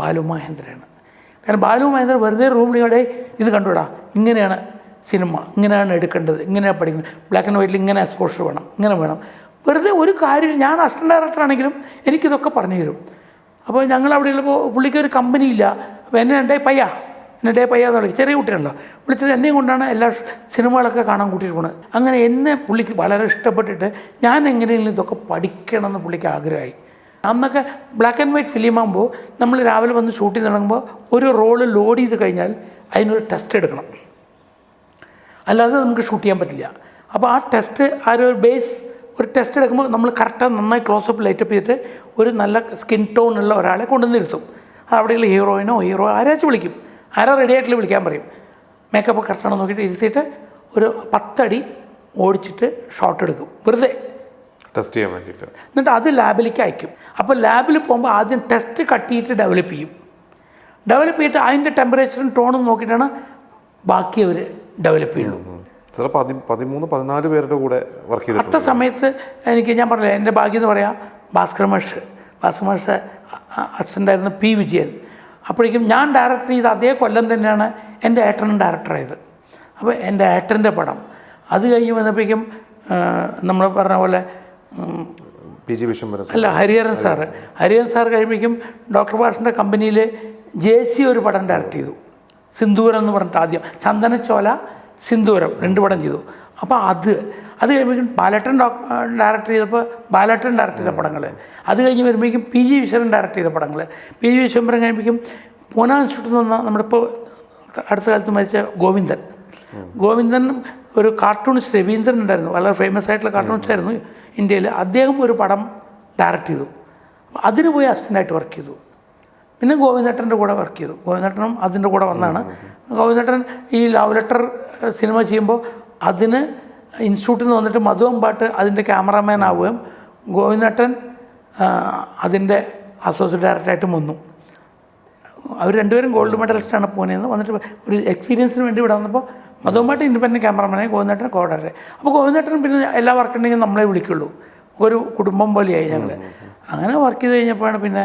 ബാലുമഹേന്ദ്രയാണ്. കാരണം ബാലുമഹേന്ദ്രൻ വെറുതെ റൂമിലൂടെ ഇത് കണ്ടുവിടാ, ഇങ്ങനെയാണ് സിനിമ, ഇങ്ങനെയാണ് എടുക്കേണ്ടത്, ഇങ്ങനെയാണ് പഠിക്കുന്നത്, ബ്ലാക്ക് ആൻഡ് വൈറ്റിൽ ഇങ്ങനെ എക്സ്പോഷർ വേണം, ഇങ്ങനെ വേണം. വെറുതെ ഒരു കാര്യം, ഞാൻ അസിസ്റ്റൻ്റ് ഡയറക്ടറാണെങ്കിലും എനിക്കിതൊക്കെ പറഞ്ഞു തരും. അപ്പോൾ ഞങ്ങൾ അവിടെ ഉള്ളപ്പോൾ പുള്ളിക്ക് ഒരു കമ്പനി ഇല്ല. അപ്പോൾ എന്നെ പയ്യ എന്ന് വിളിക്കും. ചെറിയ കുട്ടിയാണല്ലോ, വിളിച്ചിട്ട് എന്നെയും കൊണ്ടാണ് എല്ലാ സിനിമകളൊക്കെ കാണാൻ കൂട്ടിയിട്ട് പോകുന്നത്. അങ്ങനെ എന്നെ പുള്ളിക്ക് വളരെ ഇഷ്ടപ്പെട്ടിട്ട് ഞാൻ എങ്ങനെയെങ്കിലും ഇതൊക്കെ പഠിക്കണമെന്ന് പുള്ളിക്ക് ആഗ്രഹമായി. അന്നൊക്കെ ബ്ലാക്ക് ആൻഡ് വൈറ്റ് ഫിലിം ആകുമ്പോൾ നമ്മൾ രാവിലെ വന്ന് ഷൂട്ടിങ് തുടങ്ങുമ്പോൾ ഒരു റോള് ലോഡ് ചെയ്ത് കഴിഞ്ഞാൽ അതിനൊരു ടെസ്റ്റ് എടുക്കണം, അല്ലാതെ നമുക്ക് ഷൂട്ട് ചെയ്യാൻ പറ്റില്ല. അപ്പോൾ ആ ടെസ്റ്റ് ഒരു ടെസ്റ്റ് എടുക്കുമ്പോൾ നമ്മൾ കറക്റ്റാಗಿ നന്നായി ക്ലോസപ്പ് ലൈറ്റപ്പ് ചെയ്തിട്ട് ഒരു നല്ല സ്കിൻ ടോൺ ഉള്ള ഒരാളെ കൊണ്ടുവന്നിരുത്തും. അവിടെയുള്ള ഹീറോ ആരാച്ച് വിളിക്കും, ആരാ റെഡി ആയിട്ടില്ല വിളിക്കാൻ പറയും. മേക്കപ്പ് കറക്റ്റാണോ നോക്കിയിട്ട് ഇരുത്തിയിട്ട് ഒരു 10 അടി ഓടിച്ചിട്ട് ഷോട്ട് എടുക്കും വെറുതെ ടെസ്റ്റ് ചെയ്യാൻ വേണ്ടിയിട്ട്. എന്നിട്ട് അത് ലാബിലേക്ക് അയക്കും. അപ്പോൾ ലാബിൽ പോകുമ്പോൾ ആദ്യം ടെസ്റ്റ് കട്ട് ചെയ്തിട്ട് ഡെവലപ്പ് ചെയ്തിട്ട് അതിൻ്റെ ടെമ്പറേച്ചറും ടോണും നോക്കിയിട്ടാണ് ബാക്കി അവർ ഡെവലപ്പ് ചെയ്യുള്ളൂ. സാർ 13-14 പേരുടെ കൂടെ വർക്ക് ചെയ്തു. അത്ത സമയത്ത് എനിക്ക് ഞാൻ പറഞ്ഞില്ല, എൻ്റെ ഭാഗ്യം എന്ന് പറയാം ഭാസ്കർ മാഷ് അസിസ്റ്റൻ്റായിരുന്നു പി വിജയൻ. അപ്പോഴേക്കും ഞാൻ ഡയറക്റ്റ് ചെയ്ത അതേ കൊല്ലം തന്നെയാണ് എൻ്റെ ഏട്ടനും ഡയറക്ടറായത്. അപ്പോൾ എൻ്റെ ഏട്ടൻ്റെ പടം അത് കഴിഞ്ഞ് വന്നപ്പോഴേക്കും നമ്മൾ പറഞ്ഞ പോലെ പി ജി വിശ്വംഭരൻ അല്ല ഹരിഹരൻ സാറ് കഴിയുമ്പോഴേക്കും ഡോക്ടർ ഭാഷൻ്റെ കമ്പനിയിൽ JC ഒരു പടം ഡയറക്റ്റ് ചെയ്തു, സിന്ദൂരം എന്ന് പറഞ്ഞിട്ട്. ആദ്യം ചന്ദനച്ചോല, സിന്ദൂരം 2 പടം ചെയ്തു. അപ്പോൾ അത് കഴിയുമ്പോഴേക്കും ബാലേട്ടൻ ഡയറക്റ്റ് ചെയ്തപ്പോൾ ബാലേട്ടൻ ഡയറക്റ്റ് ചെയ്ത പടങ്ങൾ. അത് കഴിഞ്ഞ് വരുമ്പോഴേക്കും PG വിശ്വംഭരൻ ഡയറക്റ്റ് ചെയ്ത പടങ്ങൾ. PG വിശ്വംഭരൻ കഴിയുമ്പോഴേക്കും പൂന ഇൻസ്റ്റിറ്റ്യൂട്ടിൽ നിന്ന് നമ്മുടെ ഇപ്പോൾ അടുത്ത കാലത്ത് മരിച്ച ഗോവിന്ദൻ ഒരു കാർട്ടൂണിസ്റ്റ് രവീന്ദ്രൻ ഉണ്ടായിരുന്നു, വളരെ ഫേമസ് ആയിട്ടുള്ള കാർട്ടൂണിസ്റ്റ് ആയിരുന്നു ഇന്ത്യയിൽ. അദ്ദേഹം ഒരു പടം ഡയറക്റ്റ് ചെയ്തു. അതിന് പോയി അസിസ്റ്റൻ്റായിട്ട് വർക്ക് ചെയ്തു. പിന്നെ ഗോവിന്ദേട്ടൻ്റെ കൂടെ വർക്ക് ചെയ്തു. ഗോവിന്ദേട്ടനും അതിൻ്റെ കൂടെ വന്നാണ്. ഗോവിന്ദേട്ടൻ ഈ ലവ് ലെറ്റർ സിനിമ ചെയ്യുമ്പോൾ അതിന് ഇൻസ്റ്റിറ്റ്യൂട്ടിൽ നിന്ന് വന്നിട്ട് മധു അമ്പാട്ട് അതിൻ്റെ ക്യാമറാമാൻ ആവുകയും ഗോവിന്ദേട്ടൻ അതിൻ്റെ അസോസിയേറ്റ് ഡയറക്ടറായിട്ടും വന്നു. അവർ രണ്ടുപേരും ഗോൾഡ് മെഡലിസ്റ്റാണ് പൂനെയിൽ നിന്ന് വന്നിട്ട് ഒരു എക്സ്പീരിയൻസിന് വേണ്ടി ഇവിടെ വന്നപ്പോൾ മധു അമ്പാട്ട് ഇൻഡിപെൻഡൻറ്റ് ക്യാമറാമാനെ, ഗോവിന്ദേട്ടൻ കോ ഡയറക്ടർ. അപ്പോൾ ഗോവിന്ദേട്ടൻ പിന്നെ എല്ലാ വർക്കുണ്ടെങ്കിലും നമ്മളെ വിളിക്കുള്ളൂ, ഒരു കുടുംബം പോലെയായി ഞങ്ങൾ. അങ്ങനെ വർക്ക് ചെയ്ത് കഴിഞ്ഞപ്പോഴാണ് പിന്നെ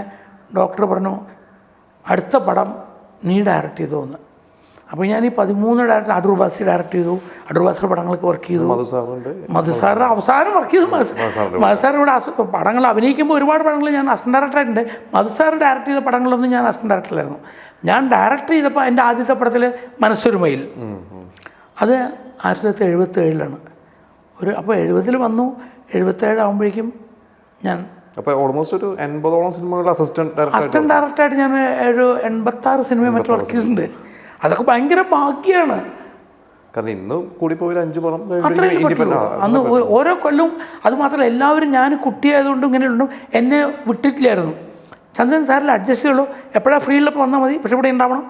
ഡോക്ടർ പറഞ്ഞു അടുത്ത പടം നീ ഡയറക്റ്റ് ചെയ്തു എന്ന്. അപ്പോൾ ഞാൻ ഈ 13 ഡയറക്ടർ അടൂർബാസി ഡയറക്റ്റ് ചെയ്തു. അടൂർബാസിയുടെ പടങ്ങൾക്ക് വർക്ക് ചെയ്തു. മധുസാറിൻ്റെ അവസാനം വർക്ക് ചെയ്തു. മധുസാറിവിടെ പടങ്ങൾ അഭിനയിക്കുമ്പോൾ ഒരുപാട് പടങ്ങൾ ഞാൻ അസിസ്റ്റൻ്റ് ഡയറക്ടറായിട്ടുണ്ട്. മധുസാർ ഡയറക്റ്റ് ചെയ്ത പടങ്ങളൊന്നും ഞാൻ അസിസ്റ്റൻ്റ് ഡയറക്ടറായിരുന്നു. ഞാൻ ഡയറക്റ്റ് ചെയ്തപ്പോൾ എൻ്റെ ആദ്യത്തെ പടത്തിൽ മനസ്സൊരുമയിൽ, അത് 1977 അപ്പോൾ 70 വന്നു. 77 ആകുമ്പോഴേക്കും ഞാൻ അപ്പോൾ ഓൾമോസ്റ്റ് ഒരു 80ഓളം സിനിമകളുടെ അസിസ്റ്റന്റ് ഡയറക്ടറായിട്ട് ഞാൻ ഒരു 86 സിനിമയും മറ്റും വർക്ക് ചെയ്തിട്ടുണ്ട്. അതൊക്കെ ഭയങ്കര ഭാഗ്യമാണ്. കാരണം ഇന്ന് കൂടി പോയി 5 പടം അന്ന് ഓരോ കൊല്ലവും. അത് മാത്രമല്ല എല്ലാവരും ഞാൻ കുട്ടിയായതുകൊണ്ട് ഇങ്ങനെയുണ്ടും എന്നെ വിട്ടിട്ടില്ലായിരുന്നു. ചന്ദ്രൻ സാറിൽ അഡ്ജസ്റ്റ് ചെയ്യുള്ളൂ, എപ്പോഴാണ് ഫ്രീ ഉള്ളപ്പോൾ വന്നാൽ മതി, പക്ഷെ ഇവിടെ ഉണ്ടാവണം.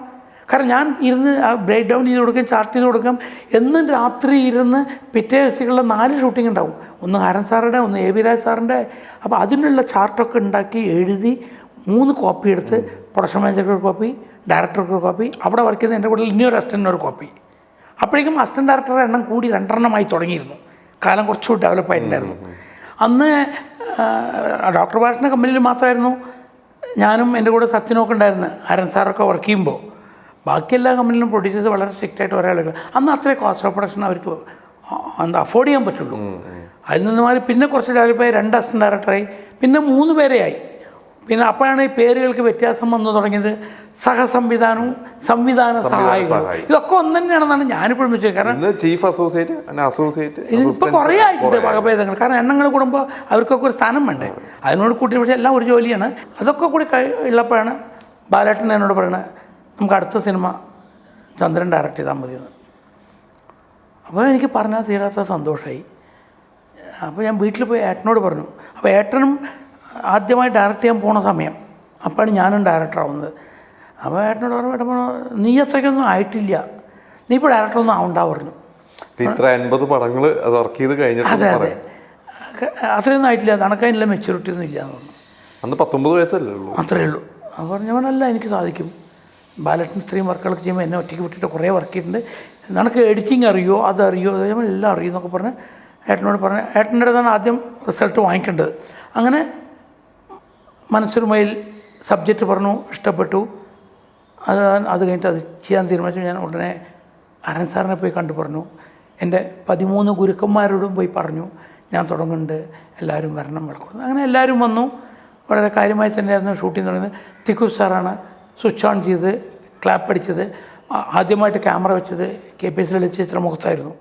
കാരണം ഞാൻ ഇരുന്ന് ബ്രേക്ക് ഡൗൺ ചെയ്ത് കൊടുക്കും, ചാർട്ട് ചെയ്ത് കൊടുക്കും. എന്നും രാത്രി ഇരുന്ന് പിറ്റേ ദിവസങ്ങളിലെ 4 ഷൂട്ടിംഗ് ഉണ്ടാവും. ഒന്ന് ഹരൻ സാറുടെ, ഒന്ന് എ ബി രാജ് സാറിൻ്റെ. അപ്പോൾ അതിനുള്ള ചാർട്ടൊക്കെ ഉണ്ടാക്കി എഴുതി 3 കോപ്പി എടുത്ത് പ്രൊഡക്ഷൻ മാനേജർക്ക് ഒരു കോപ്പി, ഡയറക്ടർക്ക് ഒരു കോപ്പി, അവിടെ വർക്ക് ചെയ്യുന്ന എൻ്റെ കൂടെ ഇനിയൊരു അസിസ്റ്റൻ്റിന് ഒരു കോപ്പി. അപ്പോഴേക്കും അസിസ്റ്റൻ്റ് ഡയറക്ടറുടെ എണ്ണം കൂടി 2 തുടങ്ങിയിരുന്നു. കാലം കുറച്ചുകൂടി ഡെവലപ്പായിട്ടുണ്ടായിരുന്നു. അന്ന് ഡോക്ടർ ഭാഷൻ്റെ കമ്പനിയിൽ മാത്രമായിരുന്നു ഞാനും എൻ്റെ കൂടെ സത്യനൊക്കെ ഉണ്ടായിരുന്നു. ഹരൻ സാറൊക്കെ വർക്ക് ചെയ്യുമ്പോൾ ബാക്കി എല്ലാ കമ്പനിയിലും പ്രൊഡ്യൂസേഴ്സ് വളരെ സ്ട്രിക്റ്റായിട്ട് ഒരേ ആളുകൾ. അന്ന് അത്രേ കോസ്റ്റ് ഓഫ് പ്രൊഡക്ഷൻ അവർക്ക് അഫോർഡ് ചെയ്യാൻ പറ്റുള്ളൂ. അതിൽ നിന്ന് മാറി പിന്നെ കുറച്ച് ഡെവലപ്പായി 2 അസിസ്റ്റൻ്റ് ഡയറക്ടറായി, പിന്നെ 3 പേരെയായി. പിന്നെ അപ്പോഴാണ് ഈ പേരുകൾക്ക് വ്യത്യാസം വന്നു തുടങ്ങിയത്. സഹസംവിധാനവും സംവിധാന സഹായികളും ഇതൊക്കെ ഒന്ന് തന്നെയാണെന്നാണ് ഞാനിപ്പോഴും വെച്ചത്. കാരണം ചീഫ് അസോസിയേറ്റ് ഇപ്പോൾ കുറേ ആയിട്ടുണ്ട് വകഭേദങ്ങൾ. കാരണം എണ്ണങ്ങൾ കൂടുമ്പോൾ അവർക്കൊക്കെ ഒരു സ്ഥാനം വേണ്ടേ, അതിനോട് കൂട്ടി പക്ഷേ എല്ലാം ഒരു ജോലിയാണ്. അതൊക്കെ കൂടി ഉള്ളപ്പോഴാണ് ബാലേട്ടൻ എന്നോട് പറയുന്നത് നമുക്ക് അടുത്ത സിനിമ ചന്ദ്രൻ ഡയറക്റ്റ് ചെയ്താൽ മതിയെന്ന്. അപ്പോൾ എനിക്ക് പറഞ്ഞാൽ തീരാത്ത സന്തോഷമായി. അപ്പോൾ ഞാൻ വീട്ടിൽ പോയി ഏട്ടനോട് പറഞ്ഞു. അപ്പോൾ ഏട്ടനും ആദ്യമായി ഡയറക്റ്റ് ചെയ്യാൻ പോണ സമയം, അപ്പോഴാണ് ഞാനും ഡയറക്ടറാവുന്നത്. അപ്പോൾ ഏട്ടനോട് പറഞ്ഞു, നീ അത്രയ്ക്കൊന്നും ആയിട്ടില്ല, നീ ഇപ്പോൾ ഡയറക്ടറൊന്നും ആവണ്ട പറഞ്ഞു. ഇത്ര 80 പടങ്ങൾ വർക്ക് ചെയ്ത് കഴിഞ്ഞിട്ട് അതെ അത്രയൊന്നും ആയിട്ടില്ല, നടക്കാനുള്ള മെച്യൂരിറ്റി ഒന്നും ഇല്ല എന്ന് പറഞ്ഞു. അന്ന് 19 വയസ്സല്ലേ ഉള്ളൂ. അത്രയേ ഉള്ളൂ. അപ്പോൾ പറഞ്ഞവനല്ല എനിക്ക് സാധിക്കും, ബാലറ്റിന് ഇത്രയും വർക്കുകളൊക്കെ ചെയ്യുമ്പോൾ എന്നെ ഒറ്റയ്ക്ക് വിട്ടിട്ട് കുറേ വർക്ക് ചെയ്തിട്ടുണ്ട്, നിനക്ക് എഡിറ്റിങ് അറിയോ അതറിയോ എല്ലാം അറിയുമെന്നൊക്കെ പറഞ്ഞ് ഏട്ടനോട് പറഞ്ഞ് ഏട്ടൻ്റെ അടുത്താണ് ആദ്യം റിസൾട്ട് വാങ്ങിക്കേണ്ടത്. അങ്ങനെ മനസ്സൊരുമയിൽ സബ്ജക്റ്റ് പറഞ്ഞു, ഇഷ്ടപ്പെട്ടു. അത് കഴിഞ്ഞിട്ട് അത് ചെയ്യാൻ തീരുമാനിച്ചു. ഞാൻ ഉടനെ ഹരൻ സാറിനെ പോയി കണ്ടു പറഞ്ഞു. എൻ്റെ 13 ഗുരുക്കന്മാരോടും പോയി പറഞ്ഞു ഞാൻ തുടങ്ങുന്നുണ്ട്, എല്ലാവരും വരണം വിളക്കുന്നു. അങ്ങനെ എല്ലാവരും വന്നു. വളരെ കാര്യമായി തന്നെയായിരുന്നു ഷൂട്ടിങ് തുടങ്ങിയത്. തിക്കു സാറാണ് സ്വിച്ച് ഓൺ ചെയ്ത് ക്ലാപ്പ് അടിച്ചത്. ആദ്യമായിട്ട് ക്യാമറ വെച്ചത് KPS ലളിത ചിത്രമുഖത്തായിരുന്നു.